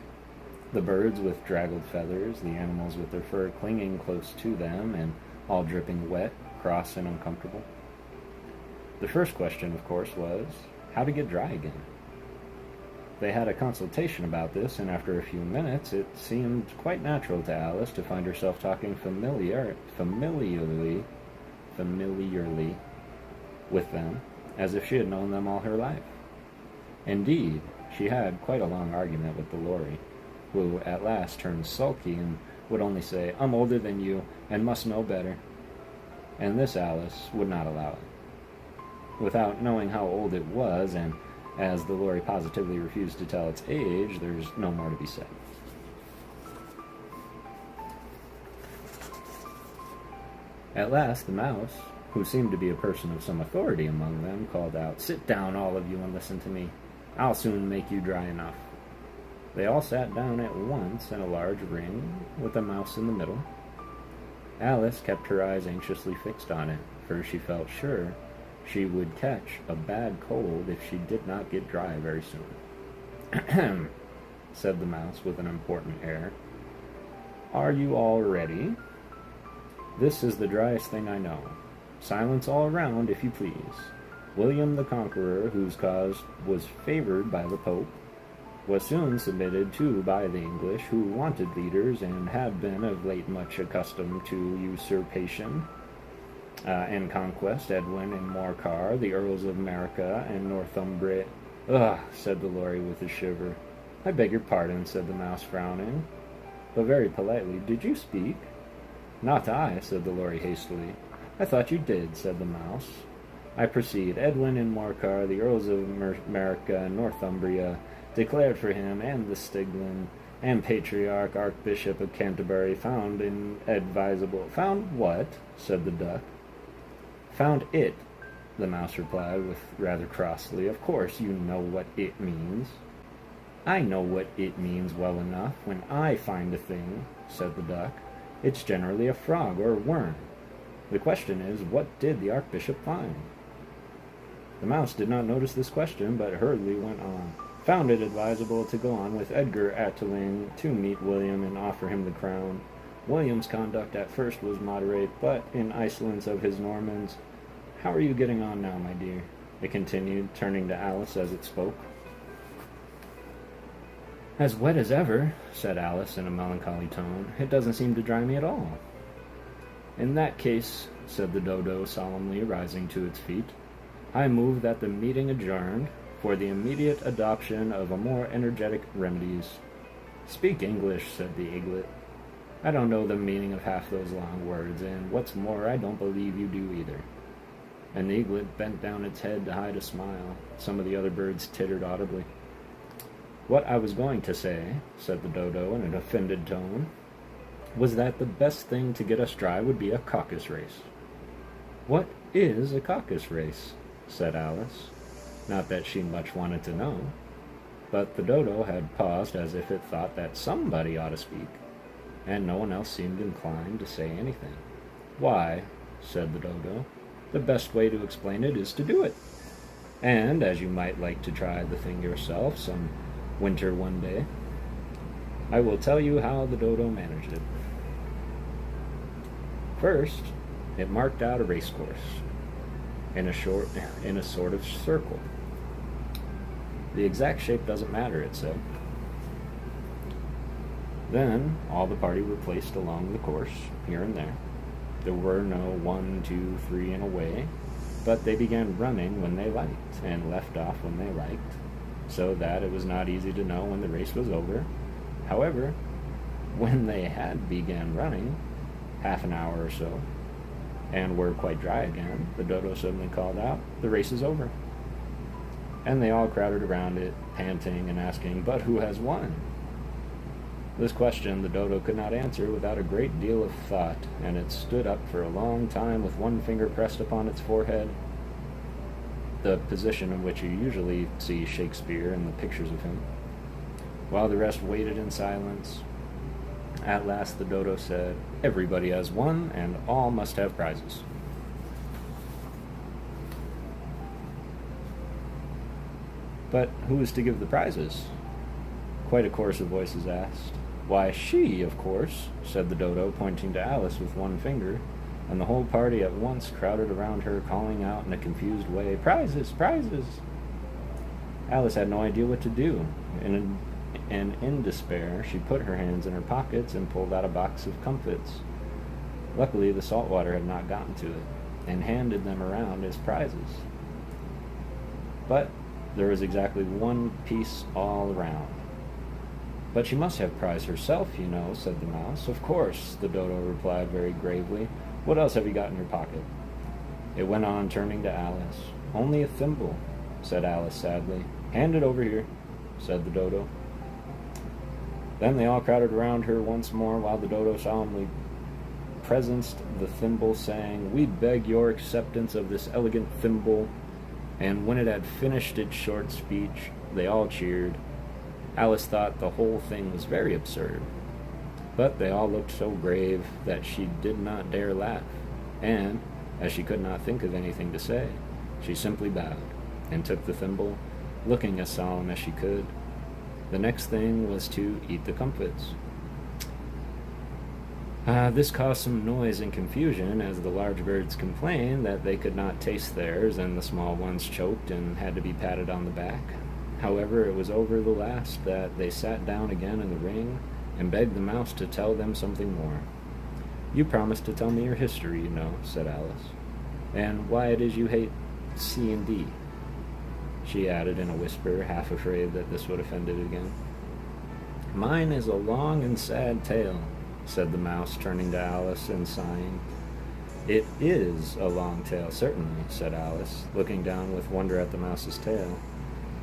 The birds with draggled feathers, the animals with their fur clinging close to them, and all dripping wet, cross and uncomfortable. The first question, of course, was how to get dry again. They had a consultation about this, and after a few minutes, it seemed quite natural to Alice to find herself talking familiarly with them, as if she had known them all her life. Indeed, she had quite a long argument with the Lorry, who at last turned sulky and would only say, "I'm older than you, and must know better." And this Alice would not allow it. Without knowing how old it was, and as the Lorry positively refused to tell its age, there's no more to be said. At last, the mouse, who seemed to be a person of some authority among them, called out, "Sit down, all of you, and listen to me. I'll soon make you dry enough." They all sat down at once in a large ring, with a mouse in the middle. Alice kept her eyes anxiously fixed on it, for she felt sure she would catch a bad cold if she did not get dry very soon. "Ahem," said the mouse with an important air. "Are you all ready? This is the driest thing I know. Silence all around, if you please. William the Conqueror, whose cause was favored by the Pope, was soon submitted to by the English, who wanted leaders and had been of late much accustomed to usurpation and conquest. Edwin and Morcar, the Earls of America and Northumbria—" "Ugh," said the Lorry with a shiver. "I beg your pardon," said the mouse, frowning, but very politely. "Did you speak?" "Not I," said the Lorry hastily. "I thought you did," said the mouse. "I proceed. Edwin and Morcar, the Earls of America and Northumbria, declared for him, and the Stiglin and Patriarch Archbishop of Canterbury found inadvisable—" "Found what?" said the duck. "Found it," the mouse replied with rather crossly. "Of course you know what it means." "I know what it means well enough. When I find a thing," said the duck, "it's generally a frog or a worm. The question is, what did the Archbishop find?" The mouse did not notice this question, but hurriedly went on. "Found it advisable to go on with Edgar Atheling to meet William and offer him the crown. William's conduct at first was moderate, but in insolence of his Normans— How are you getting on now, my dear?" it continued, turning to Alice as it spoke. "As wet as ever," said Alice in a melancholy tone. "It doesn't seem to dry me at all." "In that case," said the dodo solemnly, rising to its feet, "I move that the meeting adjourned for the immediate adoption of a more energetic remedies." "Speak English," said the eaglet. "I don't know the meaning of half those long words, and what's more, I don't believe you do either." And the eaglet bent down its head to hide a smile. Some of the other birds tittered audibly. "What I was going to say," said the dodo in an offended tone, "was that the best thing to get us dry would be a caucus race." "What is a caucus race?" said Alice. Not that she much wanted to know, but the dodo had paused as if it thought that somebody ought to speak, and no one else seemed inclined to say anything. "Why," said the dodo, "the best way to explain it is to do it. And as you might like to try the thing yourself some winter one day, I will tell you how the dodo managed it. First, it marked out a race course in a sort of circle. The exact shape doesn't matter, it said. Then all the party were placed along the course, here and there. There were no 1, 2, 3 and away, but they began running when they liked, and left off when they liked, so that it was not easy to know when the race was over. However, when they had began running, half an hour or so, and were quite dry again, the dodo suddenly called out, "The race is over." And they all crowded around it, panting and asking, "But who has won?" This question the dodo could not answer without a great deal of thought, and it stood up for a long time with one finger pressed upon its forehead, the position in which you usually see Shakespeare in the pictures of him, while the rest waited in silence. At last the dodo said, "Everybody has won, and all must have prizes." "But who is to give the prizes?" quite a chorus of voices asked. "Why, she, of course," said the dodo, pointing to Alice with one finger. and the whole party at once crowded around her, calling out in a confused way, "Prizes! Prizes!" Alice had no idea what to do, and in despair, she put her hands in her pockets and pulled out a box of comfits. Luckily, the salt water had not gotten to it, and handed them around as prizes. But there was exactly one piece all around. "But she must have prize herself, you know," said the mouse. "Of course," the dodo replied very gravely. "What else have you got in your pocket?" It went on, turning to Alice. "Only a thimble," said Alice sadly. "Hand it over here," said the dodo. Then they all crowded around her once more, while the dodo solemnly presenced the thimble, saying, "We beg your acceptance of this elegant thimble." And when it had finished its short speech, they all cheered. Alice thought the whole thing was very absurd, but they all looked so grave that she did not dare laugh, and, as she could not think of anything to say, she simply bowed and took the thimble, looking as solemn as she could. The next thing was to eat the comfits. This caused some noise and confusion, as the large birds complained that they could not taste theirs, and the small ones choked and had to be patted on the back. However, it was over the last that they sat down again in the ring and begged the mouse to tell them something more. "You promised to tell me your history, you know," said Alice, "and why it is you hate C and D," she added in a whisper, half afraid that this would offend it again. "Mine is a long and sad tale," said the mouse, turning to Alice and sighing. "It is a long tale, certainly," said Alice, looking down with wonder at the mouse's tail.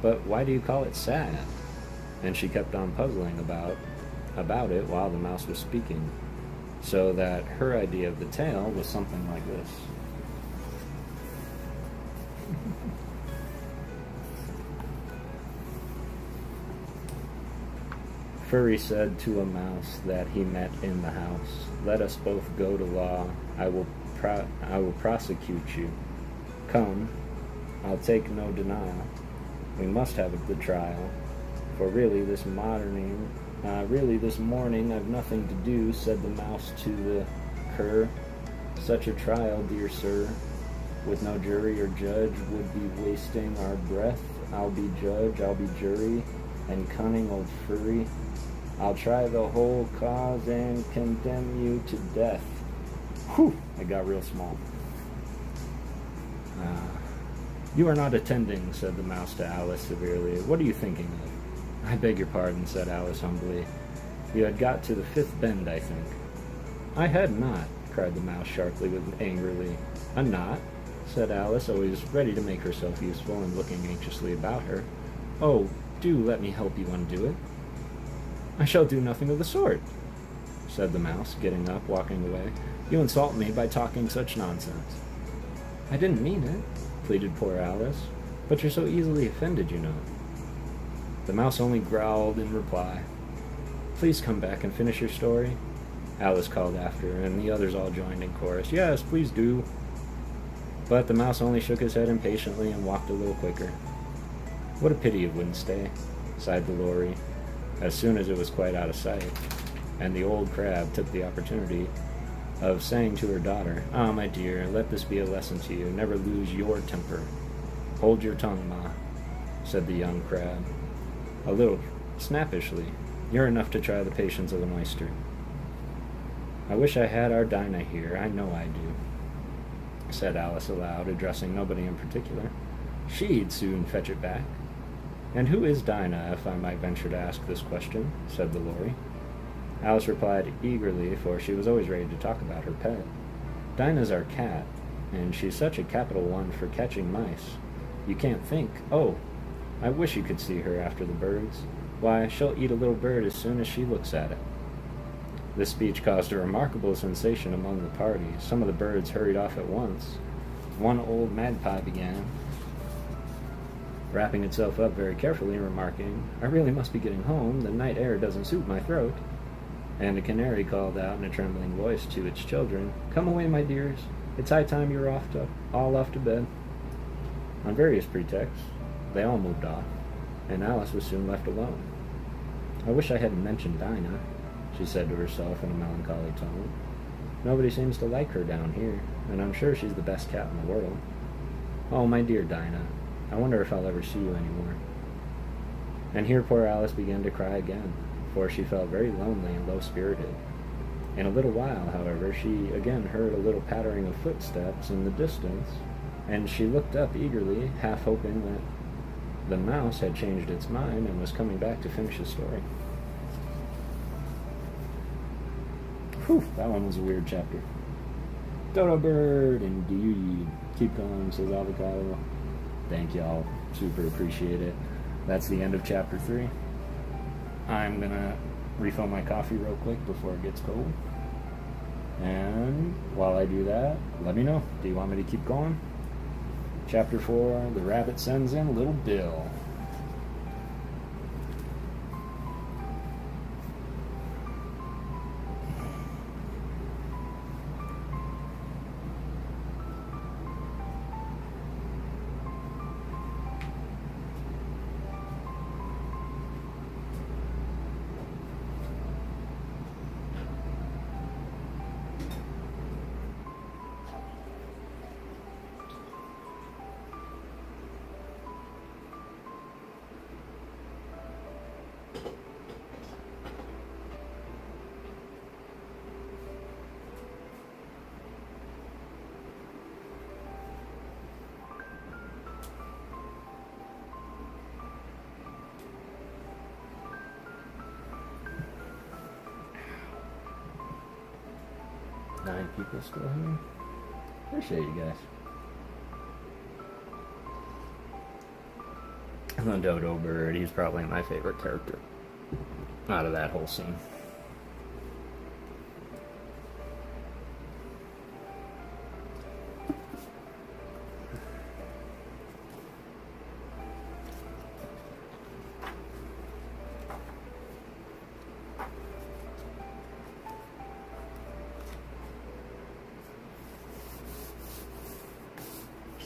"But why do you call it sad?" And she kept on puzzling about it while the mouse was speaking, so that her idea of the tale was something like this. Furry said to a mouse that he met in the house, "Let us both go to law. I will prosecute you. Come, I'll take no denial. We must have the trial. For really this morning I've nothing to do," said the mouse to the cur. "Such a trial, dear sir, with no jury or judge, would be wasting our breath. I'll be judge, I'll be jury, and cunning old furry, I'll try the whole cause and condemn you to death." Whew! It got real small. "You are not attending," said the mouse to Alice severely. "What are you thinking of?" "I beg your pardon," said Alice humbly. "You had got to the fifth bend, I think." "I had not," cried the mouse sharply and angrily. "A knot?" said Alice, always ready to make herself useful and looking anxiously about her. "Oh, do let me help you undo it." "I shall do nothing of the sort," said the mouse, getting up, walking away. "You insult me by talking such nonsense." "I didn't mean it," pleaded poor Alice. "But you're so easily offended, you know." The mouse only growled in reply. "Please come back and finish your story," Alice called after her, and the others all joined in chorus. "Yes, please do." But the mouse only shook his head impatiently and walked a little quicker. "What a pity it wouldn't stay," sighed the lory, as soon as it was quite out of sight, and the old crab took the opportunity of saying to her daughter, "Ah, my dear, let this be a lesson to you. Never lose your temper." "Hold your tongue, Ma," said the young crab, a little snappishly. "You're enough to try the patience of an oyster." "I wish I had our Dinah here. I know I do," said Alice aloud, addressing nobody in particular. "She'd soon fetch it back." "And who is Dinah, if I might venture to ask this question?" said the lory. Alice replied eagerly, for she was always ready to talk about her pet. "Dinah's our cat, and she's such a capital one for catching mice. You can't think. Oh, I wish you could see her after the birds. Why, she'll eat a little bird as soon as she looks at it." This speech caused a remarkable sensation among the party. Some of the birds hurried off at once. One old magpie began, wrapping itself up very carefully and remarking, "I really must be getting home. The night air doesn't suit my throat." And a canary called out in a trembling voice to its children, "Come away, my dears. It's high time you were all off to bed." On various pretexts, they all moved off, and Alice was soon left alone. "I wish I hadn't mentioned Dinah," she said to herself in a melancholy tone. Nobody seems to like her down here, and I'm sure she's the best cat in the world. Oh, my dear Dinah, I wonder if I'll ever see you anymore." And here poor Alice began to cry again, for she felt very lonely and low-spirited. In a little while, however, she again heard a little pattering of footsteps in the distance, and she looked up eagerly, half hoping that the mouse had changed its mind and was coming back to finish the story. Whew, that one was a weird chapter. Dodo bird, indeed. Keep going, says Avocado. Thank y'all. Super appreciate it. That's the end of chapter 3. I'm gonna refill my coffee real quick before it gets cold. And while I do that, let me know. Do you want me to keep going? Chapter 4, the rabbit sends in Little Bill. Nine people still here. Appreciate you guys. The dodo bird, he's probably my favorite character out of that whole scene.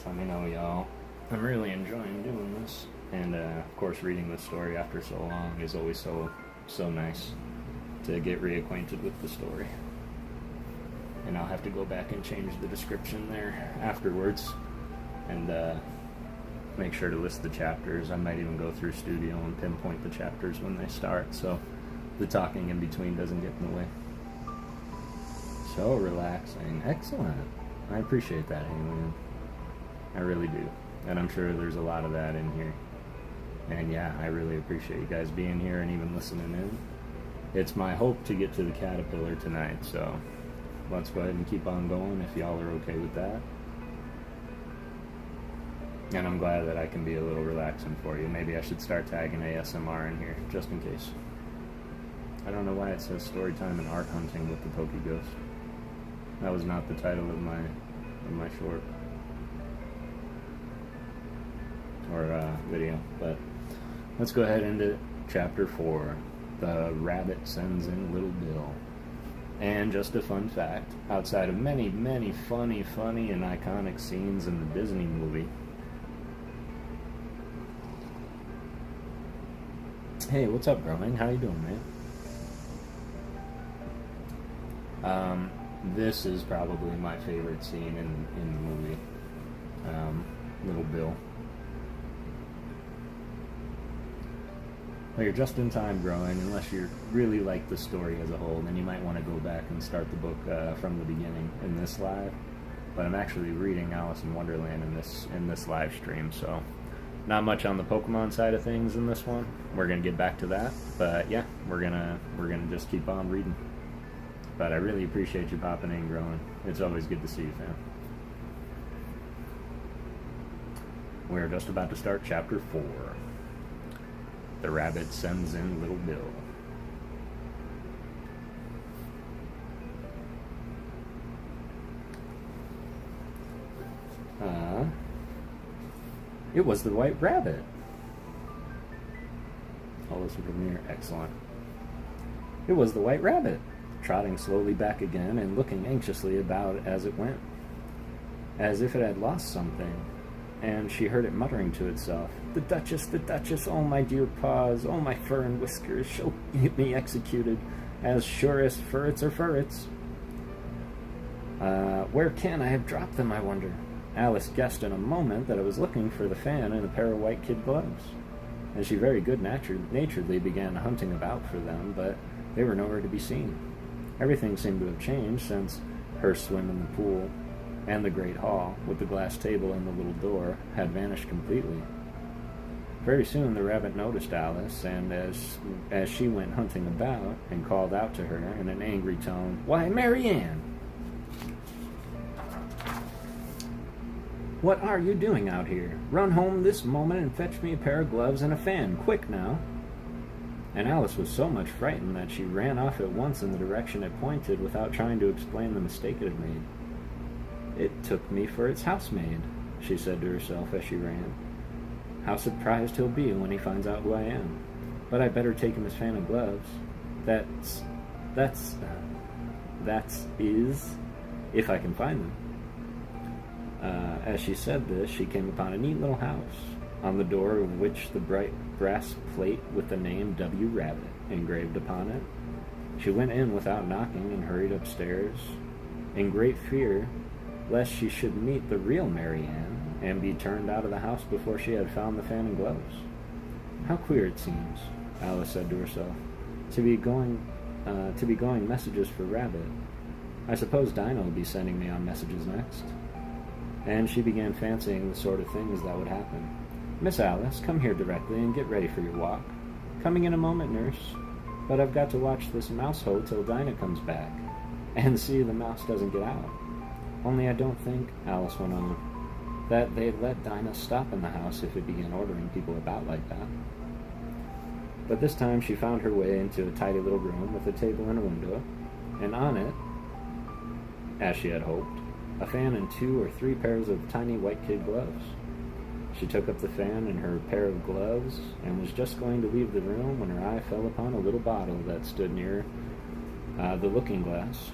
Let me know, y'all. I'm really enjoying doing this, and of course reading the story after so long is always so nice to get reacquainted with the story. And I'll have to go back and change the description there afterwards, and make sure to list the chapters. I might even go through Studio and pinpoint the chapters when they start, so the talking in between doesn't get in the way. So relaxing. Excellent. I appreciate that, Alien. I really do. And I'm sure there's a lot of that in here. And yeah, I really appreciate you guys being here and even listening in. It's my hope to get to the caterpillar tonight, so let's go ahead and keep on going if y'all are okay with that. And I'm glad that I can be a little relaxing for you. Maybe I should start tagging ASMR in here, just in case. I don't know why it says story time and art hunting with the Pokey Ghost. That was not the title of my short. Or video, but let's go ahead into chapter 4. The rabbit sends in Little Bill. And just a fun fact, outside of many, many funny and iconic scenes in the Disney movie. Hey, what's up, Growing? How you doing, man? This is probably my favorite scene in the movie. Little Bill. Well, you're just in time, Growing, unless you really like the story as a whole, then you might want to go back and start the book from the beginning in this live. But I'm actually reading Alice in Wonderland in this live stream, so not much on the Pokemon side of things in this one. We're gonna get back to that, but yeah, we're gonna just keep on reading. But I really appreciate you popping in, Growing. It's always good to see you, fam. We're just about to start chapter 4. The rabbit sends in Little Bill. It was the White Rabbit. I'll listen from here. Excellent. It was the White Rabbit, trotting slowly back again and looking anxiously about as it went, as if it had lost something. And she heard it muttering to itself, the Duchess, oh my dear paws, oh my fur and whiskers, she'll get me executed, as sure as ferrets are ferrets." Where can I have dropped them, I wonder? Alice guessed in a moment that I was looking for the fan and a pair of white kid gloves, and she very good-naturedly began hunting about for them, but they were nowhere to be seen. Everything seemed to have changed since her swim in the pool and the great hall, with the glass table and the little door, had vanished completely. Very soon the rabbit noticed Alice, and as she went hunting about, and called out to her in an angry tone, "Why, Mary Ann! What are you doing out here? Run home this moment and fetch me a pair of gloves and a fan, quick now!" And Alice was so much frightened that she ran off at once in the direction it pointed without trying to explain the mistake it had made. "It took me for its housemaid," she said to herself as she ran. "How surprised he'll be when he finds out who I am. But I'd better take him his fan and gloves. If I can find them." As she said this, she came upon a neat little house, on the door of which the bright brass plate with the name W. Rabbit engraved upon it. She went in without knocking and hurried upstairs, in great fear lest she should meet the real Mary Ann and be turned out of the house before she had found the fan and gloves. "How queer it seems," Alice said to herself, to be going messages for Rabbit. "I suppose Dinah will be sending me on messages next." And she began fancying the sort of things that would happen. "Miss Alice, come here directly and get ready for your walk." "Coming in a moment, nurse. But I've got to watch this mouse hole till Dinah comes back, and see the mouse doesn't get out. Only I don't think," Alice went on, "that they'd let Dinah stop in the house if it began ordering people about like that." But this time she found her way into a tidy little room with a table and a window, and on it, as she had hoped, a fan and 2 or 3 pairs of tiny white kid gloves. She took up the fan and her pair of gloves and was just going to leave the room when her eye fell upon a little bottle that stood near the looking-glass.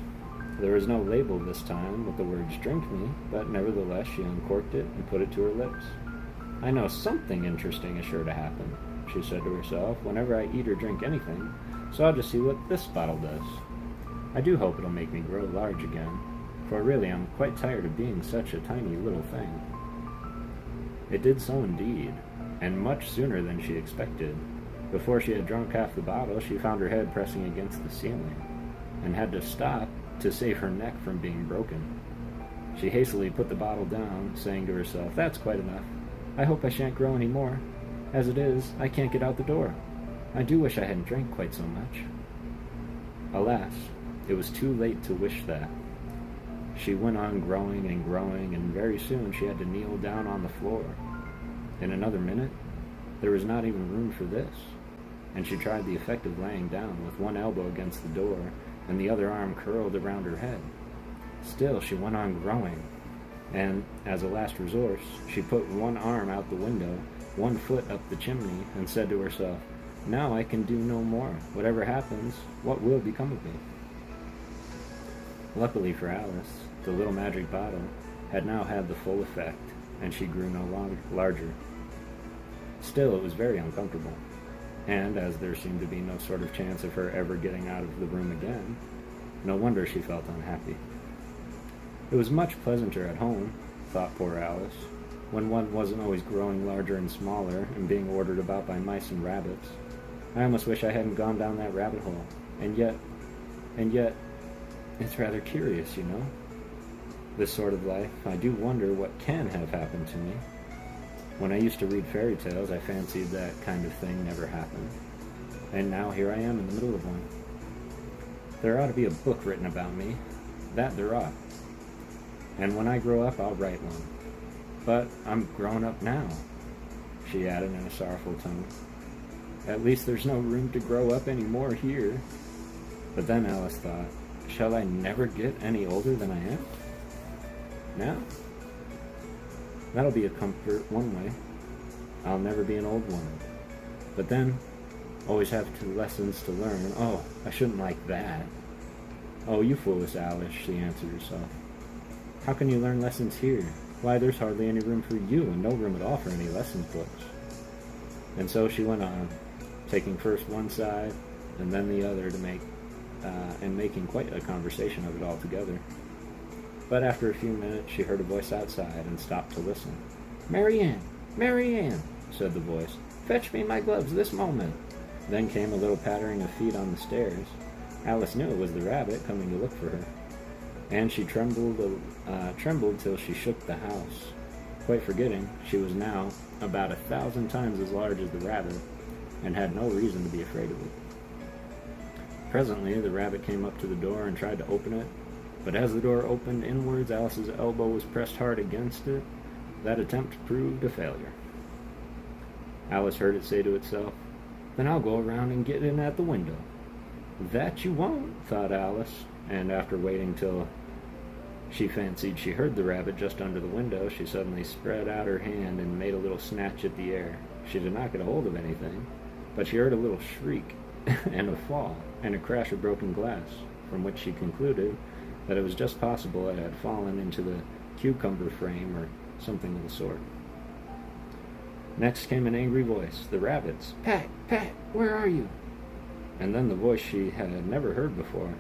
There was no label this time with the words "Drink me," but nevertheless she uncorked it and put it to her lips. "I know something interesting is sure to happen," she said to herself, "whenever I eat or drink anything, so I'll just see what this bottle does. I do hope it'll make me grow large again, for really I'm quite tired of being such a tiny little thing." It did so indeed, and much sooner than she expected. Before she had drunk half the bottle, she found her head pressing against the ceiling, and had to stop to save her neck from being broken. She hastily put the bottle down, saying to herself, "That's quite enough. I hope I shan't grow any more. As it is, I can't get out the door. I do wish I hadn't drank quite so much." Alas, it was too late to wish that. She went on growing, and very soon she had to kneel down on the floor. In another minute, there was not even room for this, and she tried the effect of laying down with one elbow against the door and the other arm curled around her head. Still, she went on growing, and as a last resource, she put one arm out the window, one foot up the chimney, and said to herself, "Now I can do no more. Whatever happens, what will become of me?" Luckily for Alice, the little magic bottle had now had the full effect, and she grew no larger. Still, it was very uncomfortable, and as there seemed to be no sort of chance of her ever getting out of the room again, no wonder she felt unhappy. It was much pleasanter at home, thought poor Alice, when one wasn't always growing larger and smaller and being ordered about by mice and rabbits. I almost wish I hadn't gone down that rabbit hole, and yet, it's rather curious, you know. This sort of life, I do wonder what can have happened to me. When I used to read fairy tales, I fancied that kind of thing never happened. And now here I am in the middle of one. There ought to be a book written about me. That there ought. And when I grow up, I'll write one. But I'm grown up now, she added in a sorrowful tone. At least there's no room to grow up any more here. But then Alice thought, shall I never get any older than I am? Now? That'll be a comfort one way. I'll never be an old woman. But then, always have 2 lessons to learn. Oh, I shouldn't like that. Oh, you foolish Alice, she answered herself. How can you learn lessons here? Why, there's hardly any room for you, and no room at all for any lessons books. And so she went on, taking first one side, and then the other to making quite a conversation of it altogether. But after a few minutes, she heard a voice outside and stopped to listen. "Mary Ann! Mary Ann!" said the voice. "Fetch me my gloves this moment." Then came a little pattering of feet on the stairs. Alice knew it was the rabbit coming to look for her, and she trembled till she shook the house, quite forgetting she was now about 1,000 times as large as the rabbit, and had no reason to be afraid of it. Presently, the rabbit came up to the door and tried to open it, but as the door opened inwards, Alice's elbow was pressed hard against it. That attempt proved a failure. Alice heard it say to itself, "Then I'll go around and get in at the window." "That you won't," thought Alice, and after waiting till she fancied she heard the rabbit just under the window, she suddenly spread out her hand and made a little snatch at the air. She did not get a hold of anything, but she heard a little shriek and a fall and a crash of broken glass, from which she concluded that it was just possible it had fallen into the cucumber frame or something of the sort. Next came an angry voice, the rabbit's. "Pat, Pat, where are you?" And then the voice she had never heard before.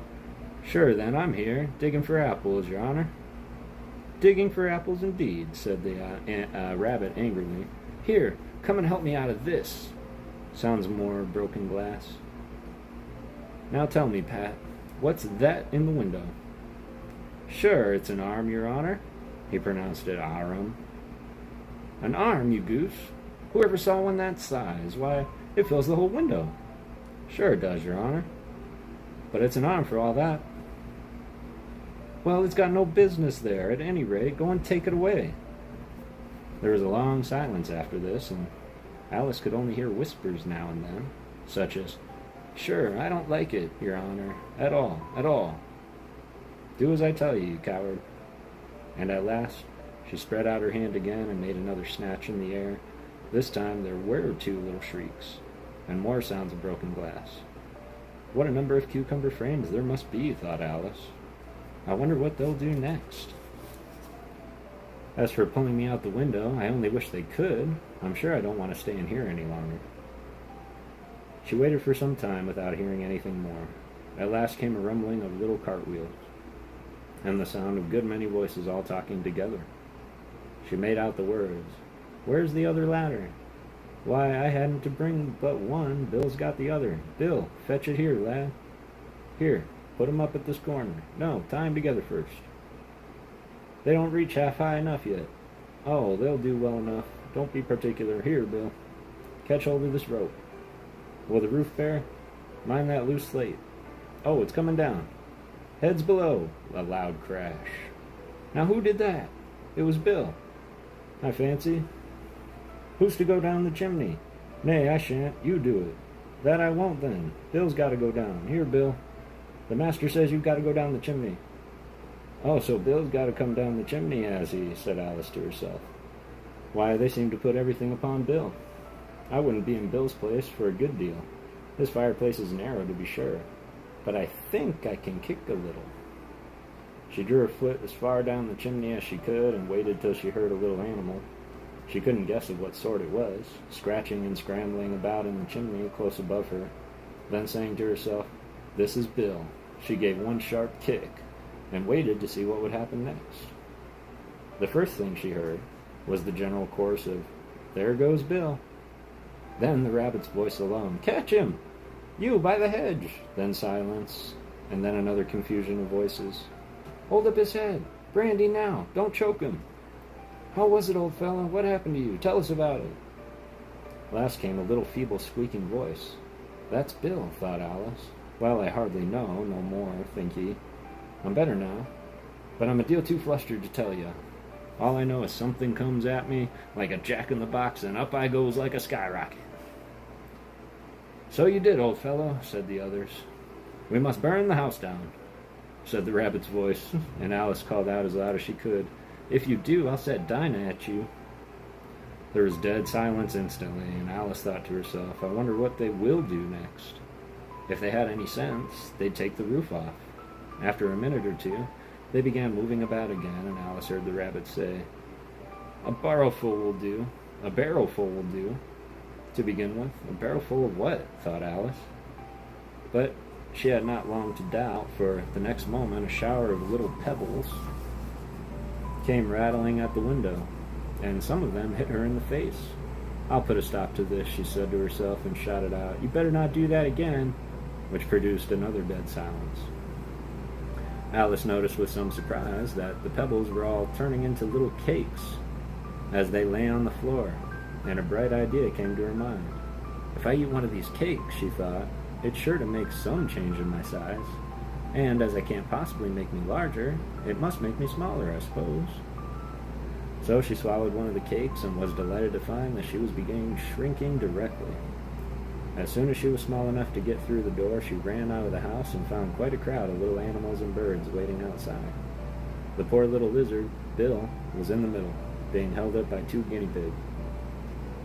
"Sure, then, I'm here, digging for apples, your honor." "Digging for apples, indeed," said the rabbit angrily. "Here, come and help me out of this." Sounds more broken glass. "Now tell me, Pat, what's that in the window?" "Sure, it's an arm, your honor." He pronounced it arum. "An arm, you goose? Whoever saw one that size? Why, it fills the whole window." "Sure it does, your honor. But it's an arm for all that." "Well, it's got no business there. At any rate, go and take it away." There was a long silence after this, and Alice could only hear whispers now and then, such as, "Sure, I don't like it, your honor, at all, at all." "Do as I tell you, you coward." And at last she spread out her hand again and made another snatch in the air. This time there were 2 little shrieks, and more sounds of broken glass. What a number of cucumber frames there must be, thought Alice. I wonder what they'll do next. As for pulling me out the window, I only wish they could. I'm sure I don't want to stay in here any longer. She waited for some time without hearing anything more. At last came a rumbling of little cartwheels, and the sound of a good many voices all talking together. She made out the words, "Where's the other ladder? Why, I hadn't to bring but one. Bill's got the other. Bill, fetch it here, lad. Here, put 'em up at this corner. No, tie 'em together first. They don't reach half high enough yet. Oh, they'll do well enough. Don't be particular. Here, Bill, catch hold of this rope. Will the roof bear? Mind that loose slate. Oh, it's coming down. Heads below." A loud crash. "Now who did that?" "It was Bill, I fancy." "Who's to go down the chimney?" "Nay, I shan't. You do it." "That I won't, then. Bill's got to go down. Here, Bill. The master says you've got to go down the chimney." "Oh, so Bill's got to come down the chimney, has he?" said Alice to herself. "Why, they seem to put everything upon Bill. I wouldn't be in Bill's place for a good deal. His fireplace is narrow, to be sure, but I think I can kick a little." She drew her foot as far down the chimney as she could and waited till she heard a little animal. She couldn't guess of what sort it was, scratching and scrambling about in the chimney close above her. Then saying to herself, "This is Bill," she gave one sharp kick and waited to see what would happen next. The first thing she heard was the general chorus of, "There goes Bill." Then the rabbit's voice alone, "Catch him! You, by the hedge!" Then silence, and then another confusion of voices. "Hold up his head! Brandy now! Don't choke him! How was it, old fellow? What happened to you? Tell us about it." Last came a little feeble squeaking voice. "That's Bill," thought Alice. "Well, I hardly know, no more, think ye. I'm better now, but I'm a deal too flustered to tell you. All I know is something comes at me like a jack-in-the-box, and up I goes like a skyrocket." "So you did, old fellow," said the others. "We must burn the house down," said the rabbit's voice, and Alice called out as loud as she could, "If you do, I'll set Dinah at you." There was dead silence instantly, and Alice thought to herself, "I wonder what they will do next. If they had any sense, they'd take the roof off." After a minute or two, they began moving about again, and Alice heard the rabbit say, "A barrelful will do. A barrelful will do. To begin with." A barrelful of what? thought Alice. But she had not long to doubt, for the next moment a shower of little pebbles came rattling at the window, and some of them hit her in the face. "I'll put a stop to this," she said to herself, and shouted out, "You better not do that again," which produced another dead silence. Alice noticed with some surprise that the pebbles were all turning into little cakes as they lay on the floor, and a bright idea came to her mind. "If I eat one of these cakes," she thought, "it's sure to make some change in my size. And as I can't possibly make me larger, it must make me smaller, I suppose." So she swallowed one of the cakes and was delighted to find that she was beginning shrinking directly. As soon as she was small enough to get through the door, she ran out of the house and found quite a crowd of little animals and birds waiting outside. The poor little lizard, Bill, was in the middle, being held up by 2 guinea pigs,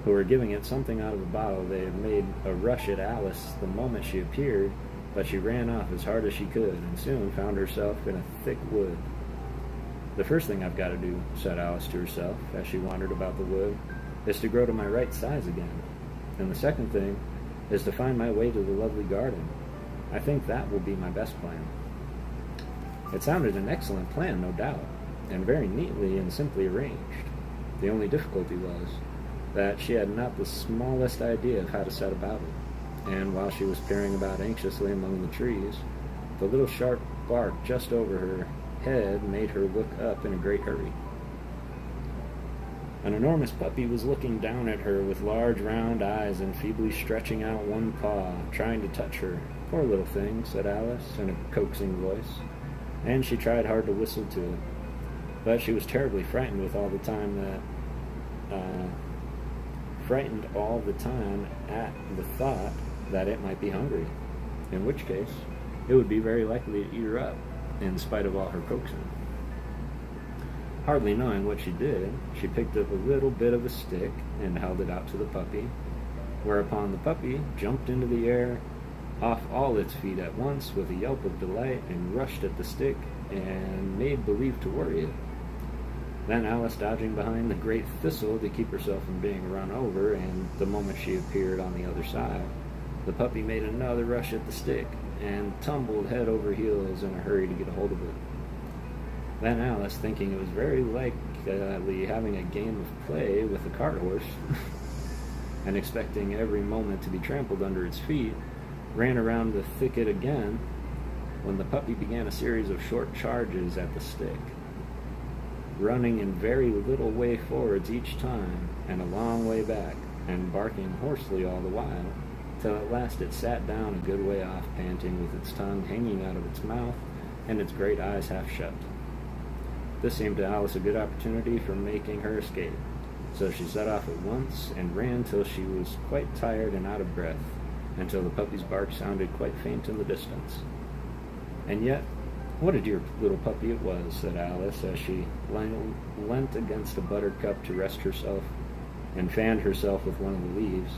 who were giving it something out of a bottle. They had made a rush at Alice the moment she appeared, but she ran off as hard as she could and soon found herself in a thick wood. "The first thing I've got to do," said Alice to herself as she wandered about the wood, "is to grow to my right size again. And the second thing is to find my way to the lovely garden. I think that will be my best plan." It sounded an excellent plan, no doubt, and very neatly and simply arranged. The only difficulty was that she had not the smallest idea of how to set about it, and while she was peering about anxiously among the trees, the little sharp bark just over her head made her look up in a great hurry. An enormous puppy was looking down at her with large round eyes and feebly stretching out one paw, trying to touch her. "Poor little thing," said Alice in a coaxing voice, and she tried hard to whistle to it. But she was terribly frightened all the time at the thought that it might be hungry, in which case it would be very likely to eat her up, in spite of all her coaxing. Hardly knowing what she did, she picked up a little bit of a stick and held it out to the puppy, whereupon the puppy jumped into the air off all its feet at once with a yelp of delight and rushed at the stick and made believe to worry it. Then Alice, dodging behind the great thistle to keep herself from being run over, and the moment she appeared on the other side, the puppy made another rush at the stick and tumbled head over heels in a hurry to get a hold of it. Then Alice, thinking it was very likely having a game of play with the cart horse, and expecting every moment to be trampled under its feet, ran around the thicket again, when the puppy began a series of short charges at the stick, running in very little way forwards each time, and a long way back, and barking hoarsely all the while, till at last it sat down a good way off, panting, with its tongue hanging out of its mouth, and its great eyes half shut. This seemed to Alice a good opportunity for making her escape, so she set off at once, and ran till she was quite tired and out of breath, until the puppy's bark sounded quite faint in the distance. "And yet, what a dear little puppy it was," said Alice, as she leant against a buttercup to rest herself, and fanned herself with one of the leaves.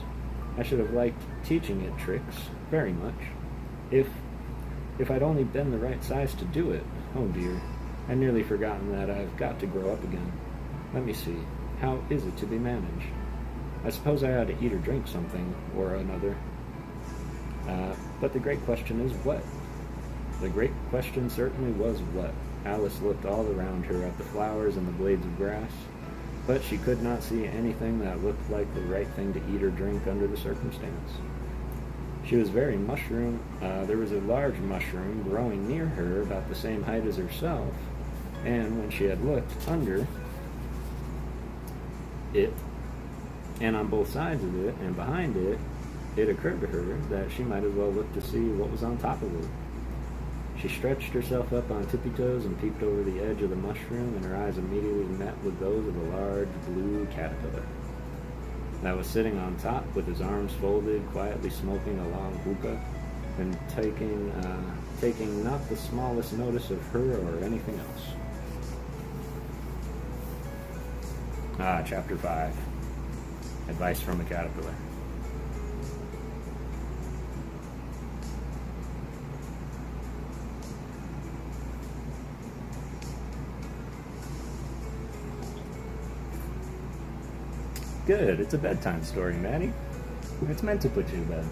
"I should have liked teaching it tricks very much, if I'd only been the right size to do it. Oh dear, I'd nearly forgotten that I've got to grow up again. Let me see, how is it to be managed? I suppose I ought to eat or drink something or another. But the great question is what?" The great question certainly was what. Alice looked all around her at the flowers and the blades of grass, but she could not see anything that looked like the right thing to eat or drink under the circumstance. She was very mushroom. There was a large mushroom growing near her about the same height as herself, and when she had looked under it, and on both sides of it, and behind it, it occurred to her that she might as well look to see what was on top of it. She stretched herself up on tippy toes and peeped over the edge of the mushroom, and her eyes immediately met with those of a large blue caterpillar that was sitting on top with his arms folded, quietly smoking a long hookah, and taking not the smallest notice of her or anything else. Chapter 5. Advice from a Caterpillar. Good, it's a bedtime story, Maddie. It's meant to put you to bed.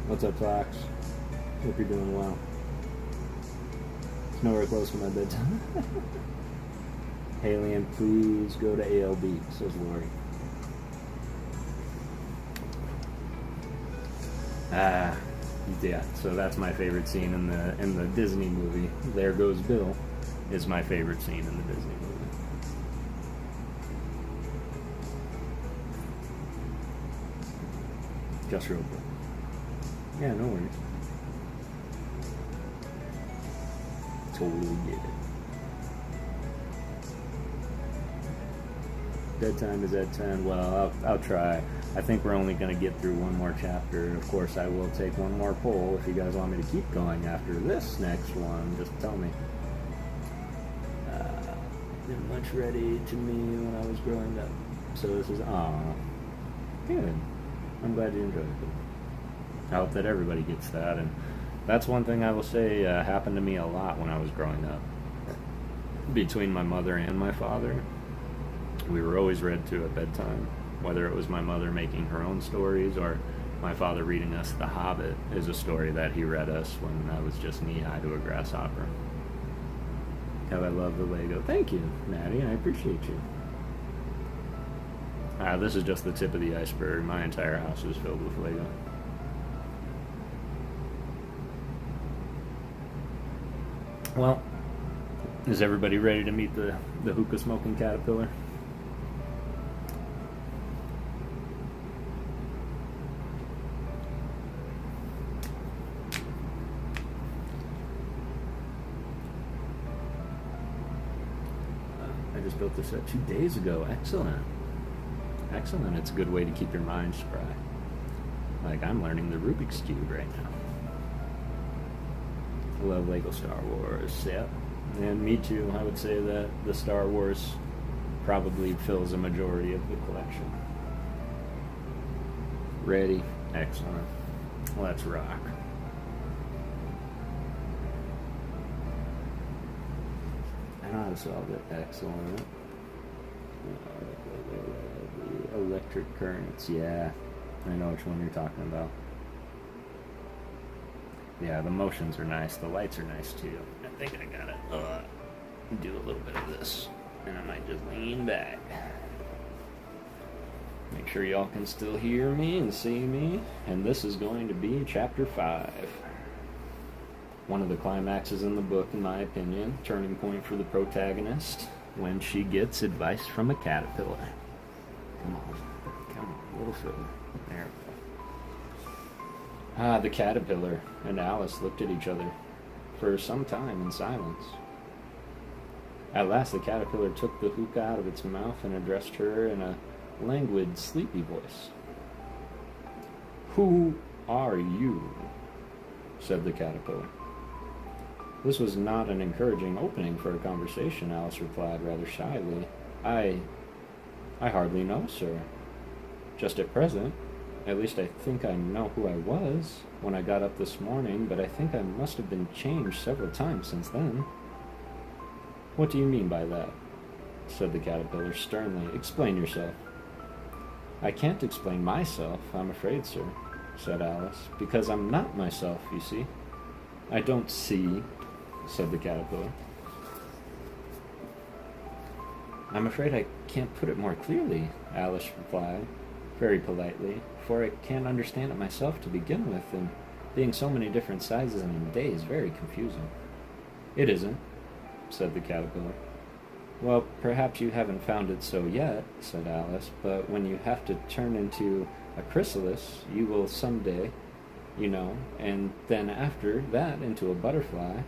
What's up, Fox? Hope you're doing well. It's nowhere close to my bedtime. Alien, please go to ALB, says Lori. Yeah, so that's my favorite scene in the Disney movie. There Goes Bill is my favorite scene in the Disney movie. Just real quick. Yeah, no worries. Totally get it. Bedtime is at 10. Well, I'll try. I think we're only going to get through one more chapter. Of course, I will take one more poll. If you guys want me to keep going after this next one, just tell me. Didn't much ready to me when I was growing up. So this is, good. I'm glad you enjoyed it. I hope that everybody gets that. And that's one thing I will say happened to me a lot when I was growing up. Between my mother and my father, we were always read to at bedtime. Whether it was my mother making her own stories or my father reading us The Hobbit is a story that he read us when I was just knee-high to a grasshopper. How I love the Lego. Thank you, Maddie. I appreciate you. This is just the tip of the iceberg. My entire house is filled with Lego. Well, is everybody ready to meet the hookah smoking caterpillar? I just built this set 2 days ago. Excellent. Excellent. It's a good way to keep your mind spry. Like, I'm learning the Rubik's Cube right now. I love Lego Star Wars. Yep. And me too. I would say that the Star Wars probably fills a majority of the collection. Ready? Excellent. Let's rock. I know how to solve it. Excellent. Electric currents. Yeah. I know which one you're talking about. Yeah, the motions are nice. The lights are nice too. I think I gotta do a little bit of this. And I might just lean back. Make sure y'all can still hear me and see me. And this is going to be chapter 5. One of the climaxes in the book, in my opinion. Turning point for the protagonist when she gets advice from a caterpillar. Come on. Come on. A little further. There we go. The caterpillar and Alice looked at each other for some time in silence. At last the caterpillar took the hookah out of its mouth and addressed her in a languid, sleepy voice. "Who are you?" said the caterpillar. This was not an encouraging opening for a conversation, Alice replied rather shyly. I hardly know, sir. Just at present. At least I think I know who I was when I got up this morning, but I think I must have been changed several times since then. What do you mean by that? Said the caterpillar sternly. Explain yourself. I can't explain myself, I'm afraid, sir, said Alice, because I'm not myself, you see. I don't see, said the caterpillar. I'm afraid I can't put it more clearly, Alice replied, very politely, for I can't understand it myself to begin with, and being so many different sizes in a day is very confusing. It isn't, said the caterpillar. Well, perhaps you haven't found it so yet, said Alice, but when you have to turn into a chrysalis, you will someday, you know, and then after that into a butterfly.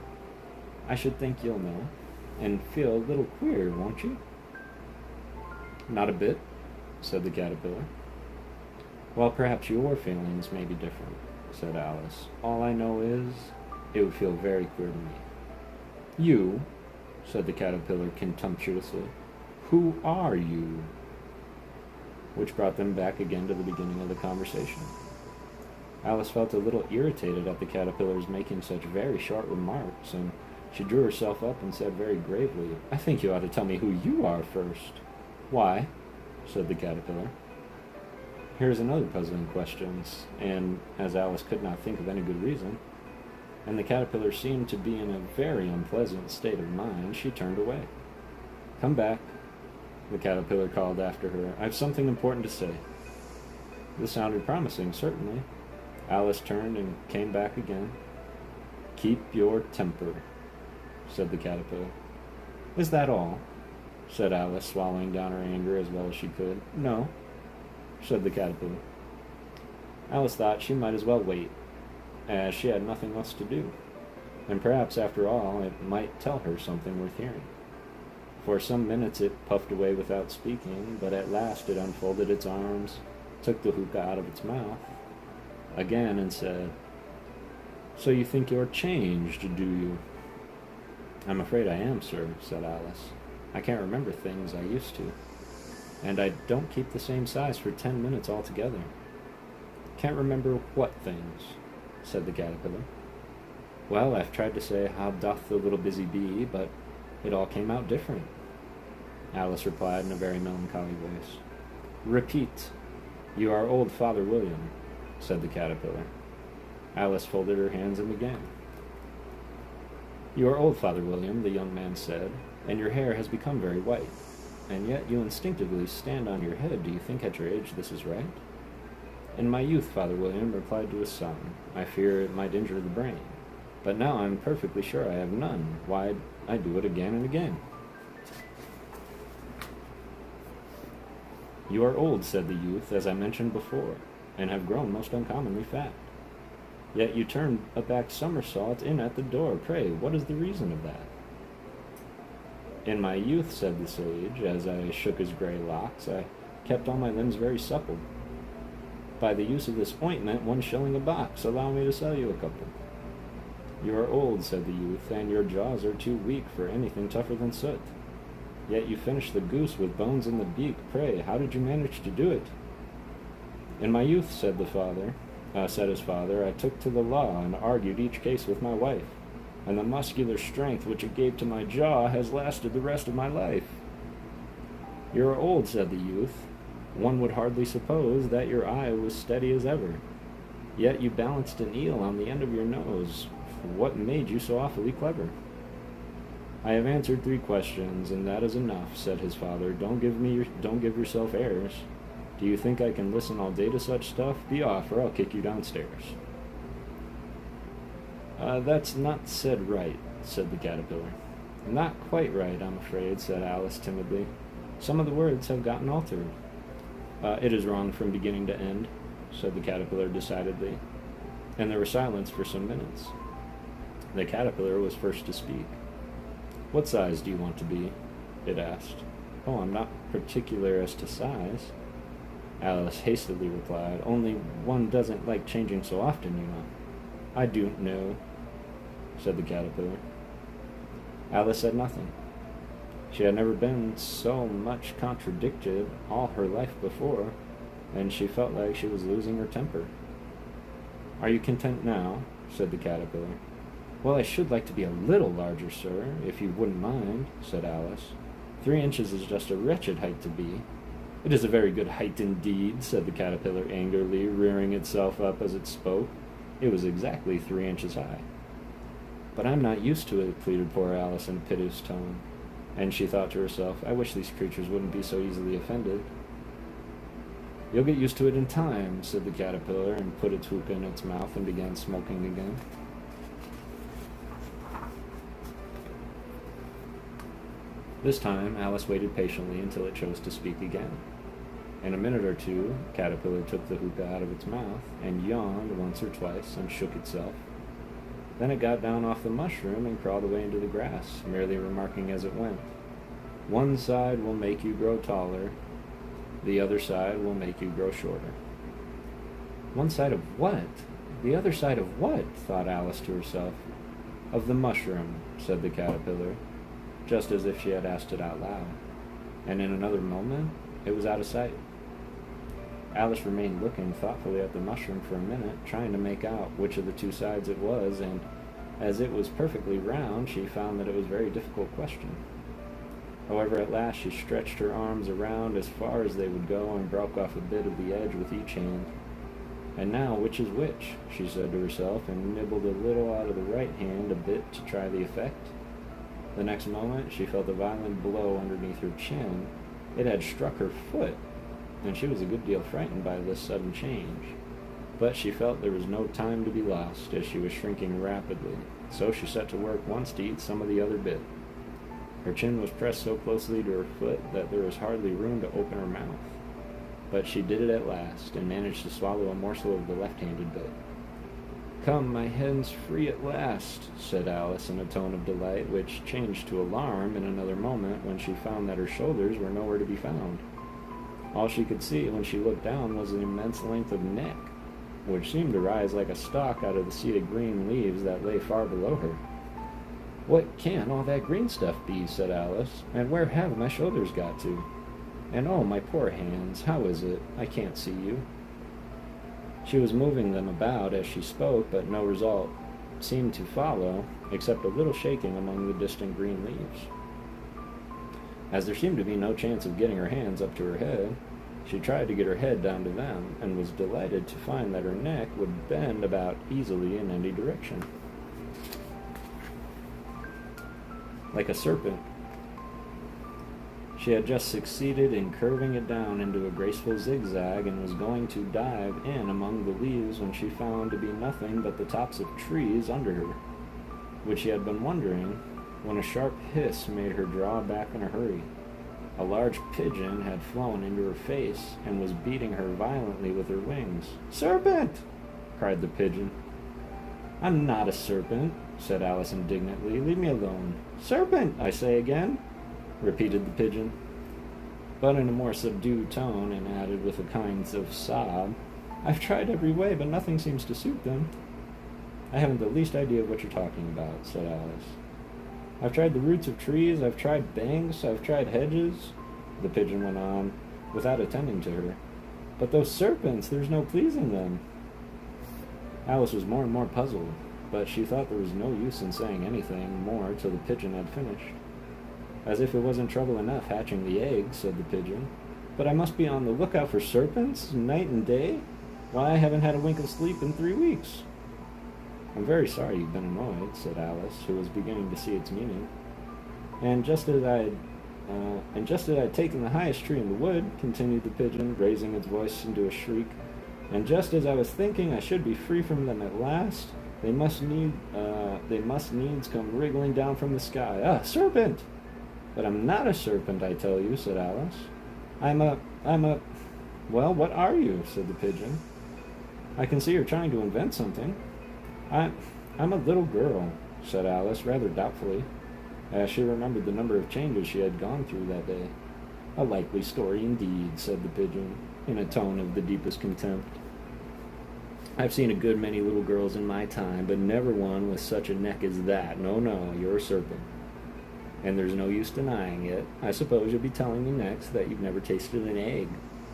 I should think you'll know, and feel a little queer, won't you? Not a bit, said the caterpillar. Well, perhaps your feelings may be different, said Alice. All I know is, it would feel very queer to me. You, said the caterpillar contemptuously. Who are you? Which brought them back again to the beginning of the conversation. Alice felt a little irritated at the caterpillar's making such very short remarks, and she drew herself up and said very gravely, I think you ought to tell me who you are first. Why? Said the caterpillar. Here's another puzzling question, and as Alice could not think of any good reason, and the caterpillar seemed to be in a very unpleasant state of mind, she turned away. "Come back," the caterpillar called after her. "I've something important to say." This sounded promising, certainly. Alice turned and came back again. "Keep your temper," said the caterpillar. "Is that all?" said Alice, swallowing down her anger as well as she could. "No," said the caterpillar. Alice thought she might as well wait, as she had nothing else to do, and perhaps, after all, it might tell her something worth hearing. For some minutes it puffed away without speaking, but at last it unfolded its arms, took the hookah out of its mouth again, and said, "So you think you're changed, do you?" "I'm afraid I am, sir," said Alice. "I can't remember things I used to, and I don't keep the same size for 10 minutes altogether." "Can't remember what things?" said the caterpillar. "Well, I've tried to say, 'How doth the little busy bee,' but it all came out different." Alice replied in a very melancholy voice. "Repeat, 'You are old, Father William,'" said the caterpillar. Alice folded her hands and began. "You are old, Father William," the young man said, "and your hair has become very white. And yet you instinctively stand on your head. Do you think at your age this is right?" "In my youth," Father William replied to his son, "I fear it might injure the brain. But now I'm perfectly sure I have none. Why, I do it again and again." "You are old," said the youth, "as I mentioned before, and have grown most uncommonly fat. Yet you turned a back somersault in at the door. Pray, what is the reason of that?" "In my youth," said the sage, as I shook his grey locks, "I kept all my limbs very supple. By the use of this ointment, 1 shilling a box. Allow me to sell you a couple." "You are old," said the youth, "and your jaws are too weak for anything tougher than soot. Yet you finished the goose with bones in the beak. Pray, how did you manage to do it?" "In my youth," said his father, "I took to the law and argued each case with my wife, and the muscular strength which it gave to my jaw has lasted the rest of my life." "You are old," said the youth. "One would hardly suppose that your eye was steady as ever. Yet you balanced an eel on the end of your nose. What made you so awfully clever?" "I have answered 3 questions, and that is enough," said his father. Don't give yourself airs. Do you think I can listen all day to such stuff? Be off, or I'll kick you downstairs." That's not said right," said the caterpillar. "Not quite right, I'm afraid," said Alice timidly. "Some of the words have gotten altered." It is wrong from beginning to end," said the caterpillar decidedly, and there was silence for some minutes. The caterpillar was first to speak. "What size do you want to be?" it asked. "Oh, I'm not particular as to size," Alice hastily replied. "Only one doesn't like changing so often, you know." "I don't know," said the caterpillar. Alice said nothing. She had never been so much contradicted all her life before, and she felt like she was losing her temper. "Are you content now?" said the caterpillar. "Well, I should like to be a little larger, sir, if you wouldn't mind," said Alice. 3 inches is just a wretched height to be." "It is a very good height indeed," said the caterpillar angrily, rearing itself up as it spoke. It was exactly 3 inches high. "But I'm not used to it," pleaded poor Alice in a piteous tone, and she thought to herself, "I wish these creatures wouldn't be so easily offended." "You'll get used to it in time," said the caterpillar, and put its hookah in its mouth and began smoking again. This time Alice waited patiently until it chose to speak again. In a minute or two, Caterpillar took the hookah out of its mouth and yawned once or twice and shook itself. Then it got down off the mushroom and crawled away into the grass, merely remarking as it went, "One side will make you grow taller, the other side will make you grow shorter." "One side of what? The other side of what?" thought Alice to herself. "Of the mushroom," said the caterpillar, just as if she had asked it out loud, and in another moment it was out of sight. Alice remained looking thoughtfully at the mushroom for a minute, trying to make out which of the 2 sides it was, and as it was perfectly round, she found that it was a very difficult question. However, at last she stretched her arms around as far as they would go and broke off a bit of the edge with each hand. And now, which is which? She said to herself, and nibbled a little out of the right hand a bit to try the effect. The next moment, she felt a violent blow underneath her chin. It had struck her foot, and she was a good deal frightened by this sudden change. But she felt there was no time to be lost, as she was shrinking rapidly, so she set to work once to eat some of the other bit. Her chin was pressed so closely to her foot that there was hardly room to open her mouth. But she did it at last, and managed to swallow a morsel of the left-handed bit. "Come, my hand's free at last," said Alice in a tone of delight, which changed to alarm in another moment when she found that her shoulders were nowhere to be found. All she could see when she looked down was an immense length of neck, which seemed to rise like a stalk out of the sea of green leaves that lay far below her. "What can all that green stuff be?" said Alice, "and where have my shoulders got to? And oh, my poor hands, how is it? I can't see you." She was moving them about as she spoke, but no result seemed to follow, except a little shaking among the distant green leaves. As there seemed to be no chance of getting her hands up to her head, she tried to get her head down to them, and was delighted to find that her neck would bend about easily in any direction. Like a serpent. She had just succeeded in curving it down into a graceful zigzag and was going to dive in among the leaves when she found to be nothing but the tops of trees under her, which she had been wondering, when a sharp hiss made her draw back in a hurry. A large pigeon had flown into her face and was beating her violently with her wings. "Serpent!" cried the pigeon. "I'm not a serpent," said Alice indignantly. "Leave me alone." "Serpent, I say again," repeated the pigeon, but in a more subdued tone, and added with a kind of sob, "I've tried every way, but nothing seems to suit them." "I haven't the least idea of what you're talking about," said Alice. "I've tried the roots of trees, I've tried banks, I've tried hedges," the pigeon went on, without attending to her. "But those serpents, there's no pleasing them." Alice was more and more puzzled, but she thought there was no use in saying anything more till the pigeon had finished. "As if it wasn't trouble enough hatching the eggs," said the pigeon. "But I must be on the lookout for serpents, night and day? Why, I haven't had a wink of sleep in 3 weeks." "I'm very sorry you've been annoyed," said Alice, who was beginning to see its meaning. And just as I'd taken the highest tree in the wood," continued the pigeon, raising its voice into a shriek, "and just as I was thinking I should be free from them at last, they must needs come wriggling down from the sky. Ah, serpent!" "But I'm not a serpent, I tell you," said Alice. I'm a... "Well, what are you?" said the pigeon. "I can see you're trying to invent something." I'm a little girl," said Alice, rather doubtfully, as she remembered the number of changes she had gone through that day. "A likely story indeed," said the pigeon, in a tone of the deepest contempt. "I've seen a good many little girls in my time, but never one with such a neck as that. No, you're a serpent. And there's no use denying it. I suppose you'll be telling me next that you've never tasted an egg."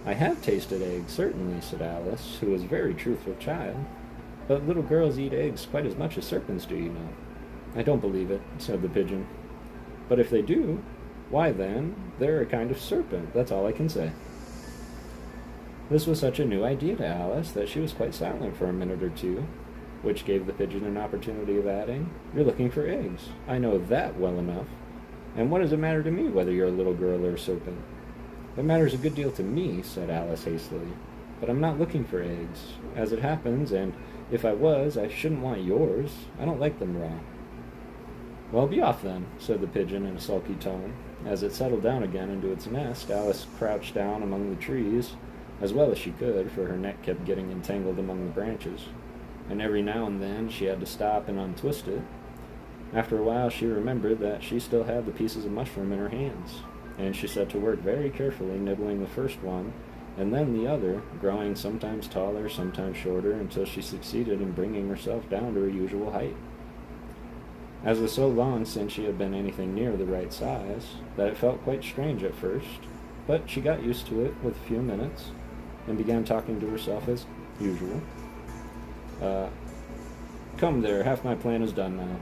"I have tasted eggs, certainly," said Alice, who was a very truthful child. "But little girls eat eggs quite as much as serpents do, you know." "I don't believe it," said the pigeon. "But if they do, why then, they're a kind of serpent. That's all I can say." This was such a new idea to Alice that she was quite silent for a minute or two, which gave the pigeon an opportunity of adding, "You're looking for eggs. I know that well enough. And what does it matter to me whether you're a little girl or a serpent?" "It matters a good deal to me," said Alice hastily. "But I'm not looking for eggs, as it happens, and if I was, I shouldn't want yours. I don't like them raw." "Well, be off then," said the pigeon in a sulky tone. As it settled down again into its nest, Alice crouched down among the trees, as well as she could, for her neck kept getting entangled among the branches, and every now and then she had to stop and untwist it. After a while she remembered that she still had the pieces of mushroom in her hands, and she set to work very carefully nibbling the first one, and then the other, growing sometimes taller, sometimes shorter, until she succeeded in bringing herself down to her usual height. As was so long since she had been anything near the right size, that it felt quite strange at first, but she got used to it with a few minutes, and began talking to herself as usual. Come there, half my plan is done now.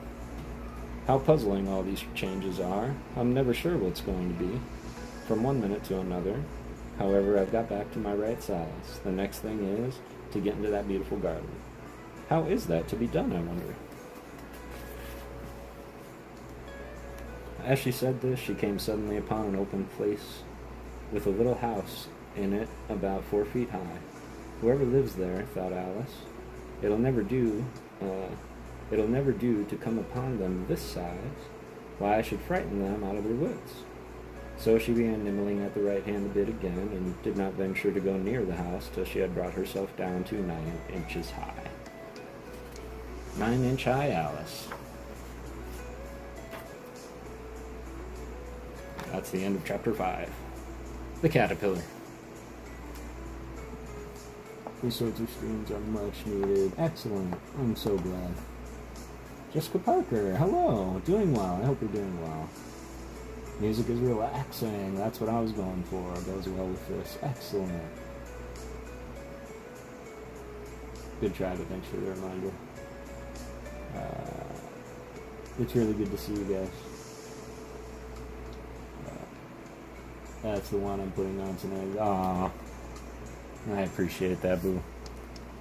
How puzzling all these changes are. I'm never sure what's going to be, from one minute to another. However, I've got back to my right size. The next thing is to get into that beautiful garden. How is that to be done, I wonder? As she said this, she came suddenly upon an open place with a little house in it about 4 feet high. Whoever lives there, thought Alice, it'll never do to come upon them this size. Why, I should frighten them out of their wits. So she began nibbling at the right hand a bit again, and did not venture to go near the house till she had brought herself down to 9 inches high. 9-inch high Alice. That's the end of chapter 5. The caterpillar. These sorts of streams are much needed. Excellent. I'm so glad. Jessica Parker, hello. Doing well. I hope you're doing well. Music is relaxing. That's what I was going for. It goes well with this. Excellent. Good try, but thanks for the reminder. It's really good to see you guys. That's the one I'm putting on tonight. Aww. I appreciate that, boo.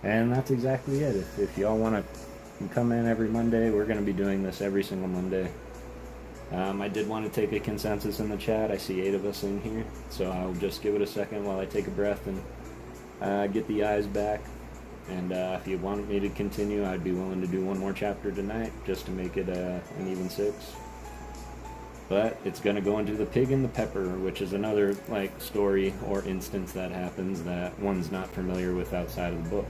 And that's exactly it. If y'all want to come in every Monday, we're going to be doing this every single Monday. I did want to take a consensus in the chat. I see 8 of us in here, so I'll just give it a second while I take a breath and get the eyes back. And if you want me to continue, I'd be willing to do one more chapter tonight, just to make it an even 6. But it's going to go into the pig and the pepper, which is another story or instance that happens that one's not familiar with outside of the book.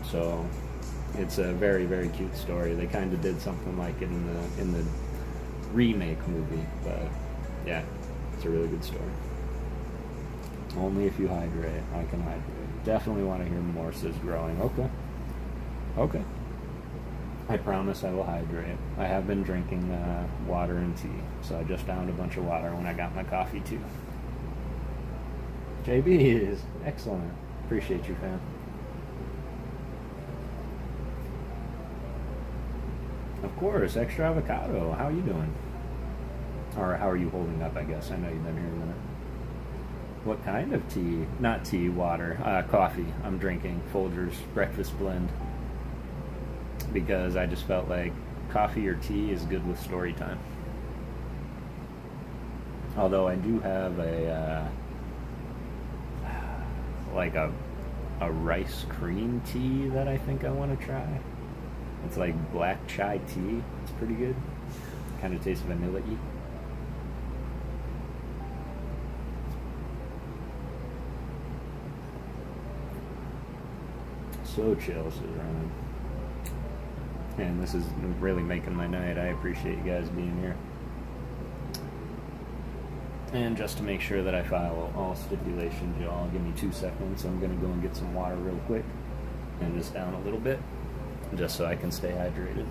So it's a very, very cute story. They kind of did something like it in the remake movie, but yeah, it's a really good story. Only if you hydrate. I can hydrate. Definitely want to hear more, says Growing. Okay. I promise I will hydrate. I have been drinking water and tea, so I just downed a bunch of water when I got my coffee too. JB is excellent. Appreciate you, fam. Of course, extra avocado. How are you doing? Or how are you holding up, I guess? I know you've been here a minute. What kind of tea? Not tea, water. Coffee. I'm drinking Folgers breakfast blend. Because I just felt like coffee or tea is good with story time. Although I do have a rice cream tea that I think I want to try. It's like black chai tea. It's pretty good. Kind of tastes vanilla-y. So chill, says Ryan. And this is really making my night. I appreciate you guys being here. And just to make sure that I follow all stipulations, y'all, give me 2 seconds. I'm going to go and get some water real quick. And just down a little bit. Just so I can stay hydrated.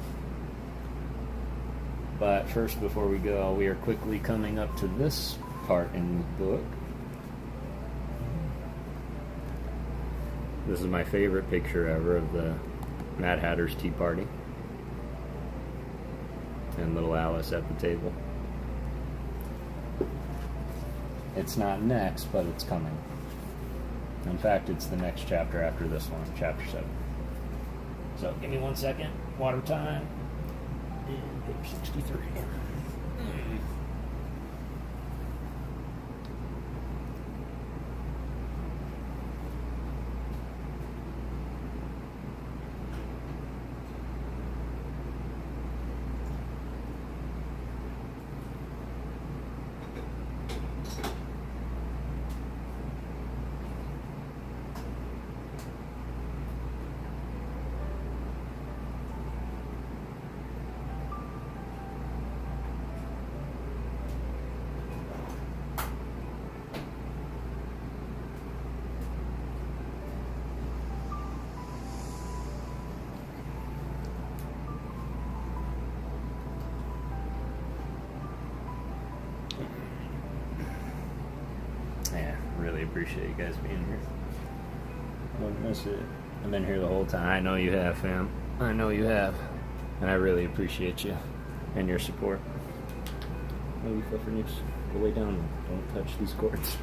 But first, before we go, we are quickly coming up to this part in the book. This is my favorite picture ever of the Mad Hatter's Tea Party. And little Alice at the table. It's not next, but it's coming. In fact, it's the next chapter after this one, chapter 7. So, give me 1 second. Water time. And page 63. Really appreciate you guys being here. Wouldn't miss it. I've been here the whole time. I know you have, fam. I know you have. And I really appreciate you and your support. Oh, you fluffernuts. Go way down. Don't touch these cords.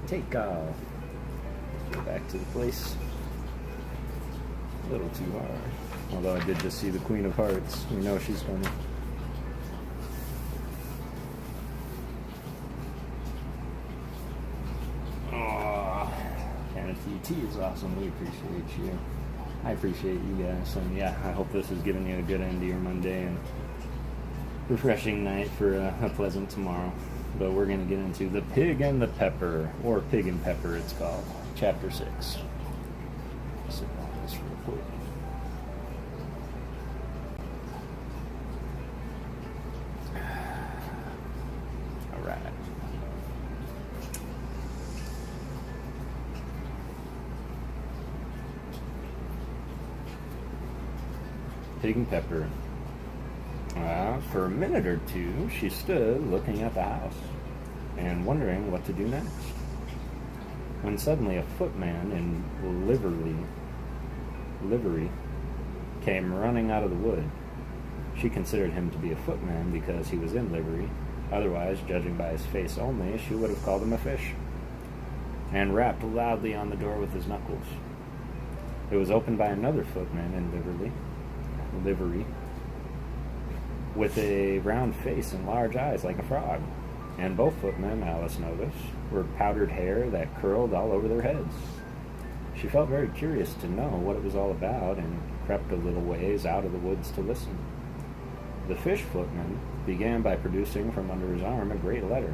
Take off. Go back to the place. A little too hard. Although I did just see the Queen of Hearts. We know she's coming. Oh, Canada TT is awesome. We appreciate you. I appreciate you guys. And yeah, I hope this is giving you a good end to your Monday and refreshing night for a pleasant tomorrow. But we're going to get into The Pig and the Pepper, or Pig and Pepper it's called, Chapter 6. Sit on this real quick. Alright. Pig and Pepper. For a minute or two, she stood looking at the house and wondering what to do next, when suddenly a footman in livery came running out of the wood. She considered him to be a footman because he was in livery. Otherwise, judging by his face only, she would have called him a fish, and rapped loudly on the door with his knuckles. It was opened by another footman in livery, with a round face and large eyes like a frog. And both footmen, Alice noticed, were powdered hair that curled all over their heads. She felt very curious to know what it was all about, and crept a little ways out of the woods to listen. The fish footman began by producing from under his arm a great letter,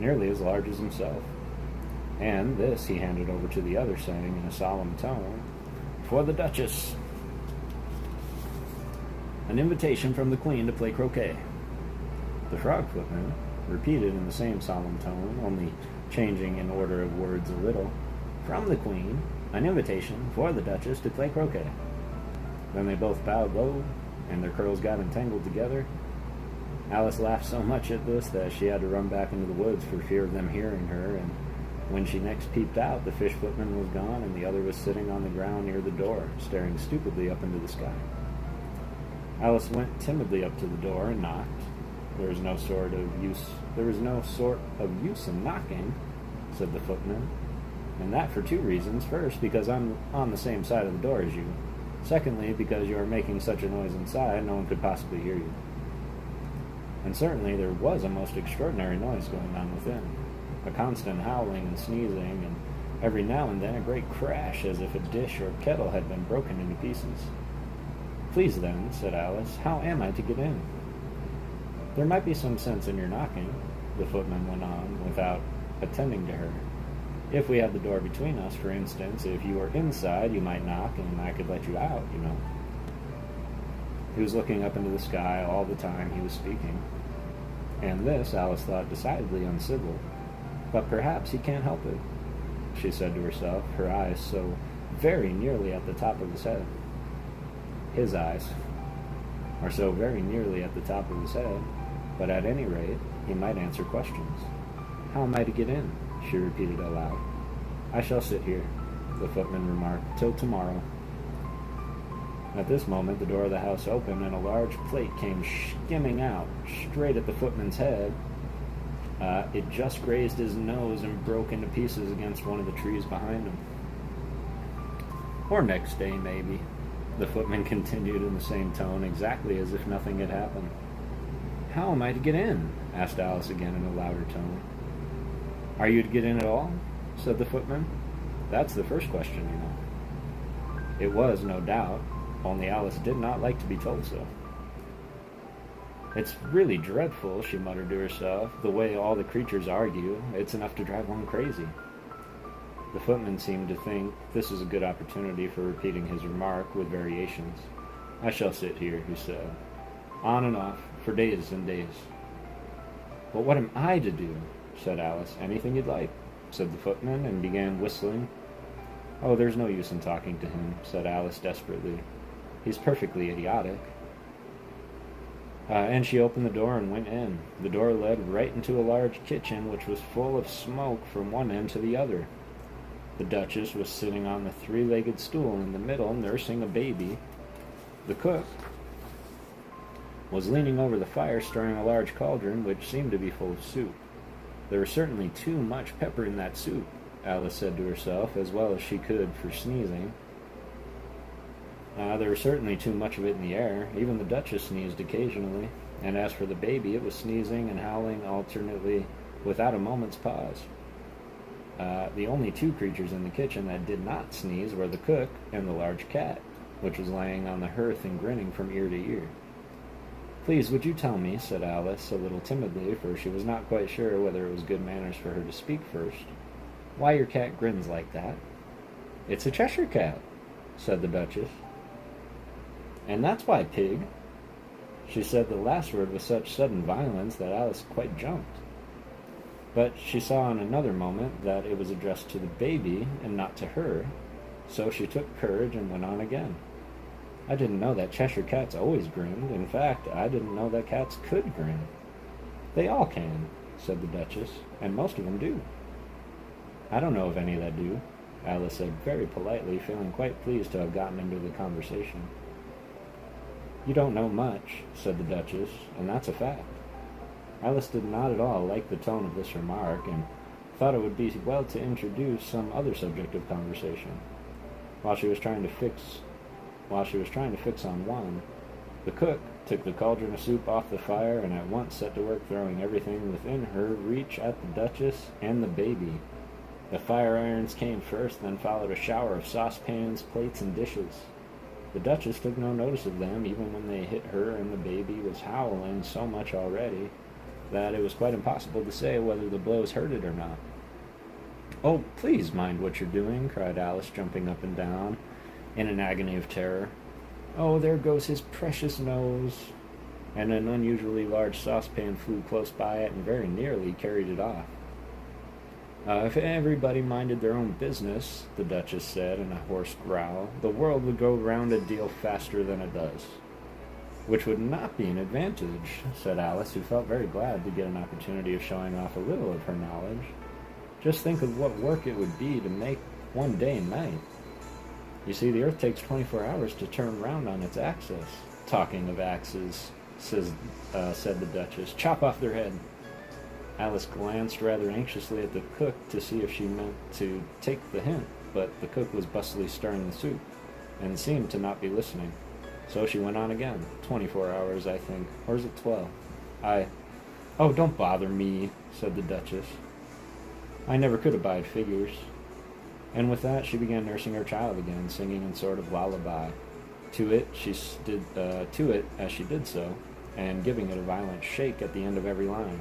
nearly as large as himself. And this he handed over to the other, saying in a solemn tone, "For the Duchess. An invitation from the Queen to play croquet." The frog footman repeated in the same solemn tone, only changing in order of words a little, "From the Queen, an invitation for the Duchess to play croquet." Then they both bowed low, and their curls got entangled together. Alice laughed so much at this that she had to run back into the woods for fear of them hearing her, and when she next peeped out, the fish footman was gone, and the other was sitting on the ground near the door, staring stupidly up into the sky. Alice went timidly up to the door and knocked. There was no sort of use in knocking, said the footman, and that for two reasons. First, because I'm on the same side of the door as you. Secondly, because you are making such a noise inside, no one could possibly hear you. And certainly there was a most extraordinary noise going on within, a constant howling and sneezing, and every now and then a great crash, as if a dish or kettle had been broken into pieces. "Please then," said Alice, "how am I to get in?" "There might be some sense in your knocking," the footman went on, without attending to her. "If we had the door between us, for instance, if you were inside, you might knock, and I could let you out, you know." He was looking up into the sky all the time he was speaking, and this Alice thought decidedly uncivil. But perhaps he can't help it, she said to herself, her eyes so very nearly at the top of his head. His eyes are so very nearly at the top of his head, but at any rate, he might answer questions. "How am I to get in?" she repeated aloud. "I shall sit here," the footman remarked, "till tomorrow." At this moment, the door of the house opened, and a large plate came skimming out, straight at the footman's head. It just grazed his nose and broke into pieces against one of the trees behind him. "Or next day, maybe," the footman continued in the same tone, exactly as if nothing had happened. "How am I to get in?" asked Alice again in a louder tone. "Are you to get in at all?" said the footman. "That's the first question, you know." It was, no doubt, only Alice did not like to be told so. "It's really dreadful," she muttered to herself, "the way all the creatures argue. It's enough to drive one crazy." The footman seemed to think this was a good opportunity for repeating his remark with variations. "I shall sit here," he said, "on and off, for days and days." "But what am I to do?" said Alice. "Anything you'd like," said the footman, and began whistling. "Oh, there's no use in talking to him," said Alice desperately. "He's perfectly idiotic." And she opened the door and went in. The door led right into a large kitchen, which was full of smoke from one end to the other. The Duchess was sitting on the three-legged stool in the middle, nursing a baby. The cook was leaning over the fire, stirring a large cauldron, which seemed to be full of soup. There was certainly too much pepper in that soup. Alice said to herself, as well as she could for sneezing. There was certainly too much of it in the air. Even the Duchess sneezed occasionally, and as for the baby, it was sneezing and howling alternately without a moment's pause. The only two creatures in the kitchen that did not sneeze were the cook and the large cat, which was laying on the hearth and grinning from ear to ear. "Please, would you tell me," said Alice, a little timidly, for she was not quite sure whether it was good manners for her to speak first, "why your cat grins like that?" "It's a Cheshire cat," said the Duchess. "And that's why, pig." She said the last word with such sudden violence that Alice quite jumped. But she saw in another moment that it was addressed to the baby and not to her, so she took courage and went on again. "I didn't know that Cheshire cats always grinned. In fact, I didn't know that cats could grin." "They all can," said the Duchess, "and most of them do." "I don't know of any that do," Alice said very politely, feeling quite pleased to have gotten into the conversation. "You don't know much," said the Duchess, "and that's a fact." Alice did not at all like the tone of this remark, and thought it would be well to introduce some other subject of conversation. While she was trying to fix on one, the cook took the cauldron of soup off the fire and at once set to work throwing everything within her reach at the Duchess and the baby. The fire irons came first, then followed a shower of saucepans, plates, and dishes. The Duchess took no notice of them, even when they hit her, and the baby was howling so much already that it was quite impossible to say whether the blows hurt it or not. "Oh, please mind what you're doing," cried Alice, jumping up and down in an agony of terror. "Oh, there goes his precious nose!" And an unusually large saucepan flew close by it and very nearly carried it off. "If everybody minded their own business," the Duchess said in a hoarse growl, "the world would go round a deal faster than it does." "Which would not be an advantage," said Alice, who felt very glad to get an opportunity of showing off a little of her knowledge. "Just think of what work it would be to make one day and night. You see, the Earth takes 24 hours to turn round on its axis." "Talking of axes," said the Duchess, "chop off their head." Alice glanced rather anxiously at the cook to see if she meant to take the hint, but the cook was bustily stirring the soup, and seemed to not be listening. So she went on again. 24 hours, I think. Or is it 12? "Oh, don't bother me," said the Duchess. "I never could abide figures." And with that she began nursing her child again, singing in sort of lullaby to it as she did so, and giving it a violent shake at the end of every line.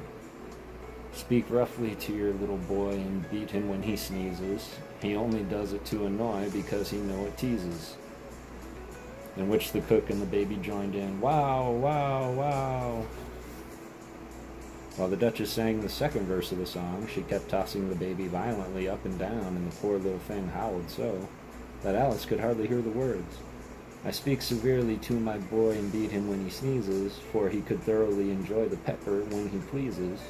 "Speak roughly to your little boy and beat him when he sneezes. He only does it to annoy because he know it teases." In which the cook and the baby joined in, "Wow, wow, wow." While the Duchess sang the second verse of the song, she kept tossing the baby violently up and down, and the poor little thing howled so that Alice could hardly hear the words. "I speak severely to my boy and beat him when he sneezes, for he could thoroughly enjoy the pepper when he pleases."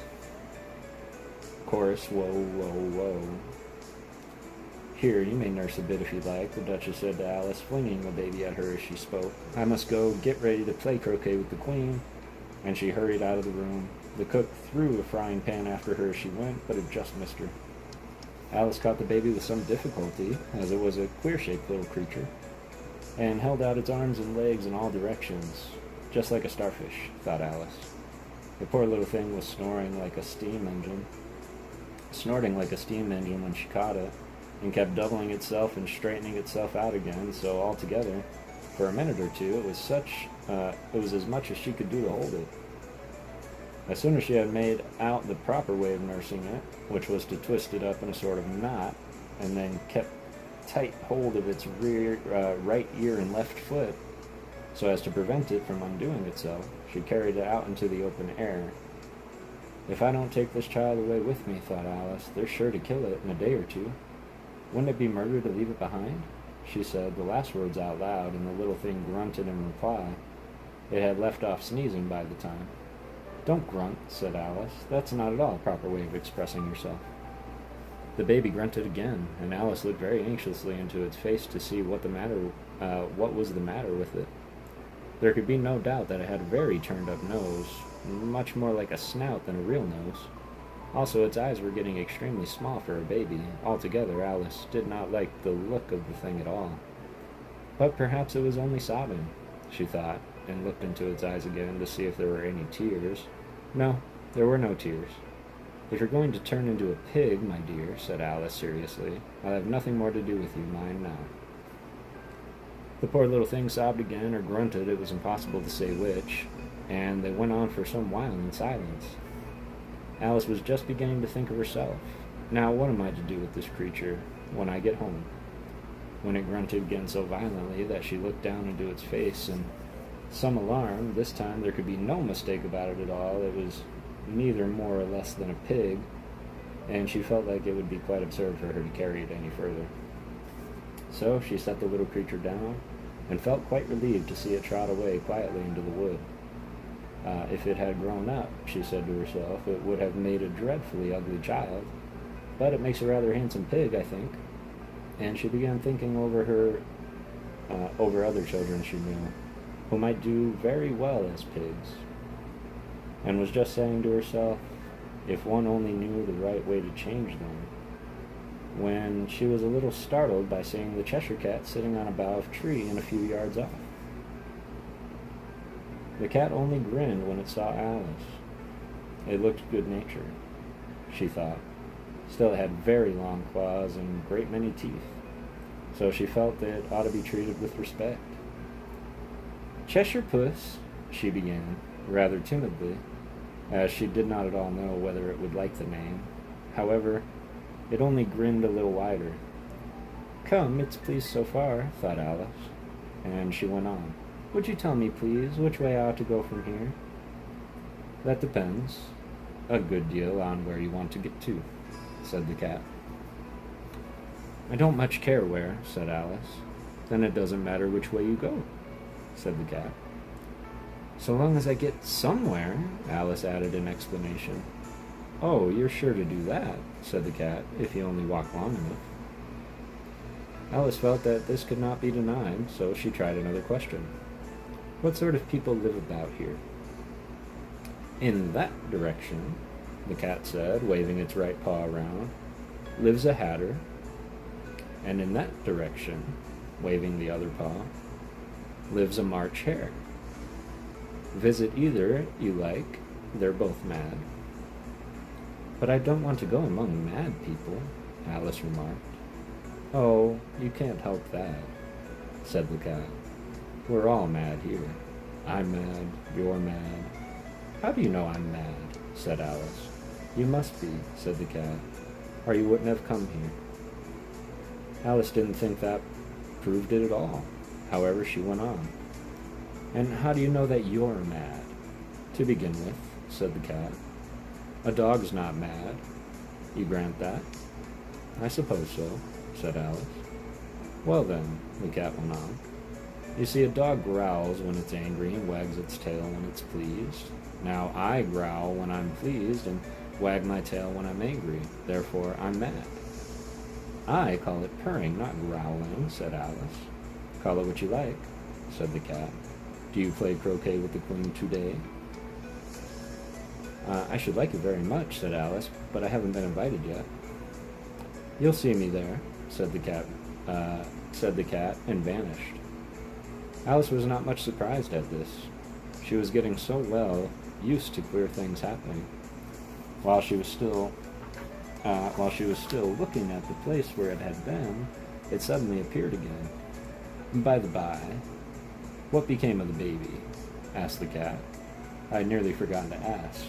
Chorus, "Whoa, whoa, whoa." "Here, you may nurse a bit if you like," the Duchess said to Alice, flinging the baby at her as she spoke. "I must go get ready to play croquet with the Queen." And she hurried out of the room. The cook threw a frying pan after her as she went, but it just missed her. Alice caught the baby with some difficulty, as it was a queer-shaped little creature, and held out its arms and legs in all directions, just like a starfish, thought Alice. The poor little thing was snorting like a steam engine when she caught it, and kept doubling itself and straightening itself out again, so altogether, for a minute or two, it was as much as she could do to hold it. As soon as she had made out the proper way of nursing it, which was to twist it up in a sort of knot, and then kept tight hold of its right ear and left foot, so as to prevent it from undoing itself, she carried it out into the open air. "If I don't take this child away with me," thought Alice, "they're sure to kill it in a day or two. Wouldn't it be murder to leave it behind?" She said the last words out loud, and the little thing grunted in reply. It had left off sneezing by the time. "Don't grunt," said Alice. "That's not at all a proper way of expressing yourself." The baby grunted again, and Alice looked very anxiously into its face to see what was the matter with it. There could be no doubt that it had a very turned-up nose, much more like a snout than a real nose. Also, its eyes were getting extremely small for a baby. Altogether, Alice did not like the look of the thing at all. But perhaps it was only sobbing, she thought, and looked into its eyes again to see if there were any tears. No, there were no tears. If you're going to turn into a pig, my dear, said Alice seriously, I'll have nothing more to do with you, mind now. The poor little thing sobbed again or grunted, it was impossible to say which, and they went on for some while in silence. Alice was just beginning to think of herself. Now what am I to do with this creature when I get home? When it grunted again so violently that she looked down into its face in some alarm. This time there could be no mistake about it at all. It was neither more or less than a pig, and she felt like it would be quite absurd for her to carry it any further. So she set the little creature down, and felt quite relieved to see it trot away quietly into the wood. If it had grown up, she said to herself, it would have made a dreadfully ugly child, but it makes a rather handsome pig, I think. And she began thinking over other children she knew, who might do very well as pigs, and was just saying to herself, if one only knew the right way to change them, when she was a little startled by seeing the Cheshire Cat sitting on a bough of tree a few yards off. The cat only grinned when it saw Alice. It looked good-natured, she thought. Still, it had very long claws and a great many teeth, so she felt that it ought to be treated with respect. Cheshire Puss, she began, rather timidly, as she did not at all know whether it would like the name. However, it only grinned a little wider. Come, it's pleased so far, thought Alice, and she went on. Would you tell me, please, which way I ought to go from here? That depends a good deal on where you want to get to, said the cat. I don't much care where, said Alice. Then it doesn't matter which way you go, said the cat. So long as I get somewhere, Alice added in explanation. Oh, you're sure to do that, said the cat, if you only walk long enough. Alice felt that this could not be denied, so she tried another question. What sort of people live about here? In that direction, the cat said, waving its right paw around, lives a hatter, and in that direction, waving the other paw, lives a March hare. Visit either you like, they're both mad. But I don't want to go among mad people, Alice remarked. Oh, you can't help that, said the cat. We're all mad here. I'm mad, you're mad. How do you know I'm mad? Said Alice. You must be, said the cat, or you wouldn't have come here. Alice didn't think that proved it at all. However, she went on. And how do you know that you're mad? To begin with, said the cat. A dog's not mad. You grant that? I suppose so, said Alice. Well then, the cat went on. You see, a dog growls when it's angry and wags its tail when it's pleased. Now, I growl when I'm pleased and wag my tail when I'm angry. Therefore, I'm mad. I call it purring, not growling, said Alice. Call it what you like, said the cat. Do you play croquet with the queen today? I should like it very much, said Alice, but I haven't been invited yet. You'll see me there, said the cat, and vanished. Alice was not much surprised at this. She was getting so well used to queer things happening. While she was still looking at the place where it had been, it suddenly appeared again. By the by, what became of the baby? Asked the cat. I had nearly forgotten to ask.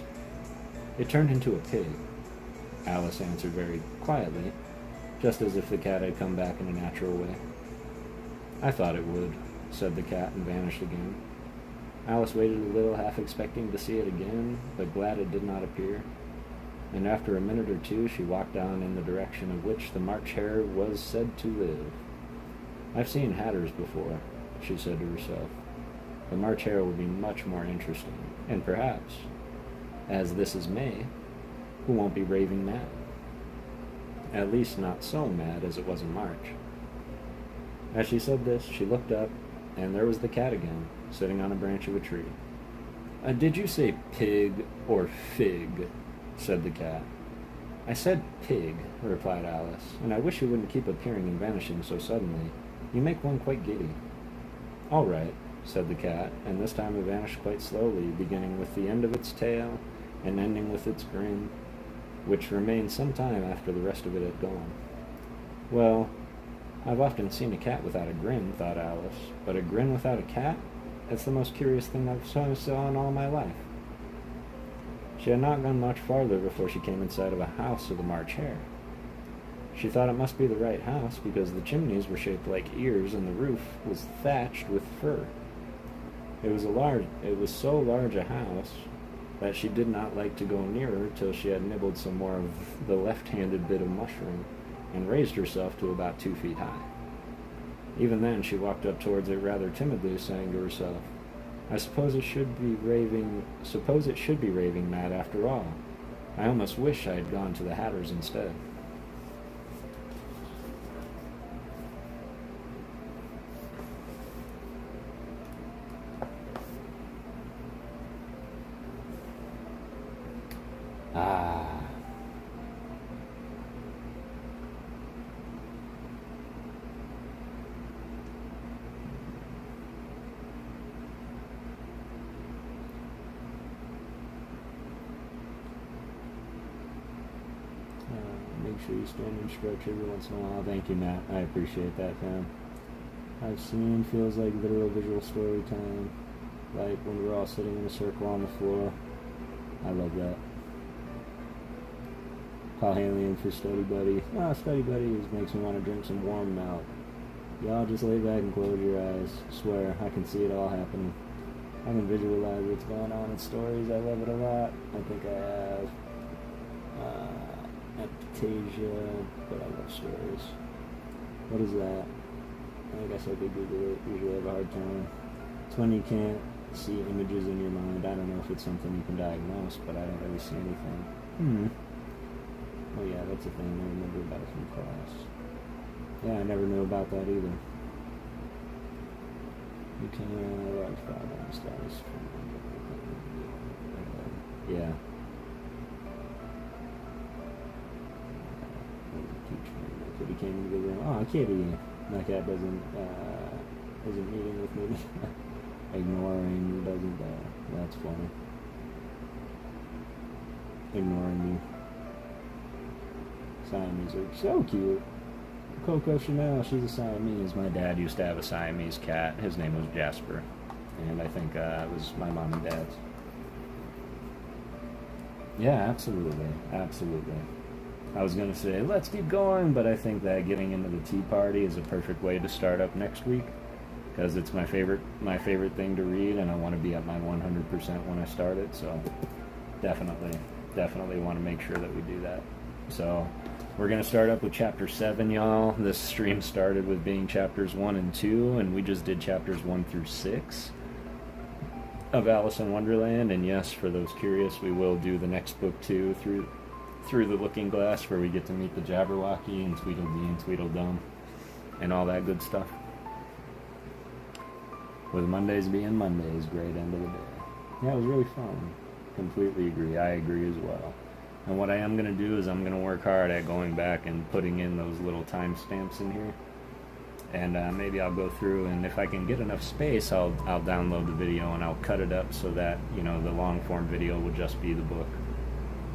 It turned into a pig, Alice answered very quietly, just as if the cat had come back in a natural way. I thought it would, said the cat, and vanished again. Alice waited a little, half expecting to see it again, but glad it did not appear, and after a minute or two she walked on in the direction of which the March hare was said to live. I've seen hatters before, she said to herself. The March hare will be much more interesting, and perhaps, as this is May, who won't be raving mad? At least not so mad as it was in March. As she said this, she looked up, and there was the cat again, sitting on a branch of a tree. Did you say pig or fig? Said the cat. I said pig, replied Alice, and I wish you wouldn't keep appearing and vanishing so suddenly. You make one quite giddy. All right, said the cat, and this time it vanished quite slowly, beginning with the end of its tail and ending with its grin, which remained some time after the rest of it had gone. Well, I've often seen a cat without a grin, thought Alice, but a grin without a cat? That's the most curious thing I've saw in all my life. She had not gone much farther before she came in sight of a house of the March Hare. She thought it must be the right house because the chimneys were shaped like ears and the roof was thatched with fur. It was so large a house that she did not like to go nearer till she had nibbled some more of the left-handed bit of mushroom and raised herself to about 2 feet high. Even then she walked up towards it rather timidly, saying to herself, I suppose it should be raving mad after all. I almost wish I had gone to the Hatter's instead. Make sure you stand and stretch every once in a while. Thank you, Matt. I appreciate that, fam. I've seen feels like literal visual story time, like when we're all sitting in a circle on the floor. I love that. Call Haley in for Study Buddy. Study Buddy makes me want to drink some warm milk. Y'all just lay back and close your eyes. Swear, I can see it all happening. I can visualize what's going on in stories. I love it a lot. I think I have aptasia, but I love stories. What is that? I guess I could Google it. Usually I have a hard time. It's when you can't see images in your mind. I don't know if it's something you can diagnose, but I don't really see anything. Oh yeah, that's a thing I remember about from class. Yeah, I never knew about that either. You can large problem status. Yeah. Kitty came into the room. Oh, Kitty. My cat isn't meeting with me. Ignoring doesn't. That's funny. Ignoring me. Siamese are so cute. Coco Chanel, she's a Siamese. My dad used to have a Siamese cat. His name was Jasper. And I think it was my mom and dad's. Yeah, absolutely. Absolutely. I was going to say, let's keep going, but I think that getting into the tea party is a perfect way to start up next week, because it's my favorite thing to read, and I want to be at my 100% when I start it, so definitely want to make sure that we do that. So we're going to start up with chapter 7, y'all. This stream started with being chapters 1 and 2, and we just did chapters 1 through 6 of Alice in Wonderland, and yes, for those curious, we will do the next book too, through the Looking Glass, where we get to meet the Jabberwocky and Tweedledee and Tweedledum and all that good stuff. With Mondays being Mondays, great end of the day. Yeah, it was really fun. Completely agree. I agree as well. And what I am going to do is I'm going to work hard at going back and putting in those little timestamps in here. And maybe I'll go through, and if I can get enough space, I'll download the video and I'll cut it up so that, you know, the long form video will just be the book.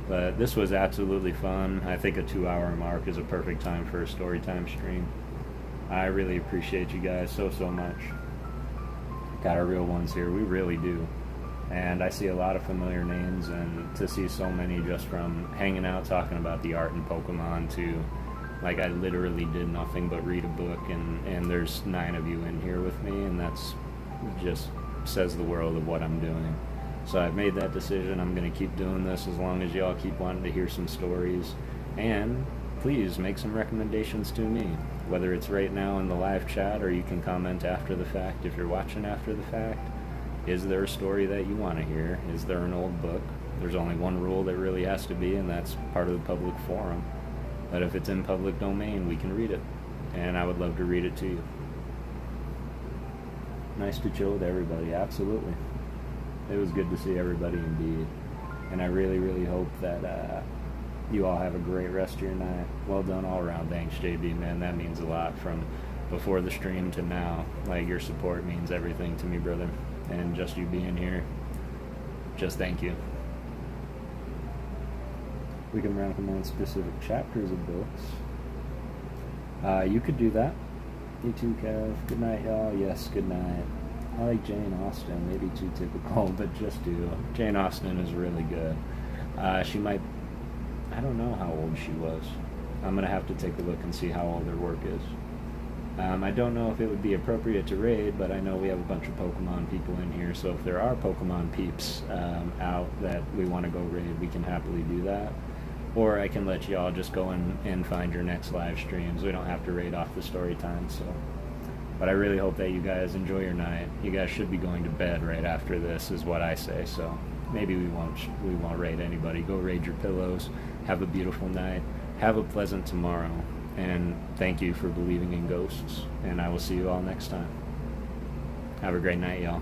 But this was absolutely fun. I think a 2-hour mark is a perfect time for a story time stream. I really appreciate you guys so much. Got our real ones here, we really do. And I see a lot of familiar names, and to see so many just from hanging out talking about the art in Pokemon to, like, I literally did nothing but read a book, and there's 9 of you in here with me, and that's just says the world of what I'm doing. So I've made that decision. I'm going to keep doing this as long as y'all keep wanting to hear some stories. And please make some recommendations to me, whether it's right now in the live chat or you can comment after the fact if you're watching after the fact. Is there a story that you want to hear? Is there an old book? There's only one rule that really has to be, and that's part of the public forum. But if it's in public domain, we can read it. And I would love to read it to you. Nice to chill with everybody, absolutely. It was good to see everybody indeed, and I really hope that you all have a great rest of your night. Well done all around. Thanks, JB, man. That means a lot from before the stream to now. Like, your support means everything to me, brother. And just you being here, just thank you. We can recommend specific chapters of books. You could do that. You too, Kev. Good night, y'all. Yes, good night. I like Jane Austen. Maybe too typical, but just do. Jane Austen is really good. She might... I don't know how old she was. I'm going to have to take a look and see how old her work is. I don't know if it would be appropriate to raid, but I know we have a bunch of Pokemon people in here, so if there are Pokemon peeps out that we want to go raid, we can happily do that. Or I can let y'all just go and find your next live streams. We don't have to raid off the story time, so. But I really hope that you guys enjoy your night. You guys should be going to bed right after this, is what I say, so maybe we won't raid anybody. Go raid your pillows. Have a beautiful night. Have a pleasant tomorrow. And thank you for believing in ghosts. And I will see you all next time. Have a great night, y'all.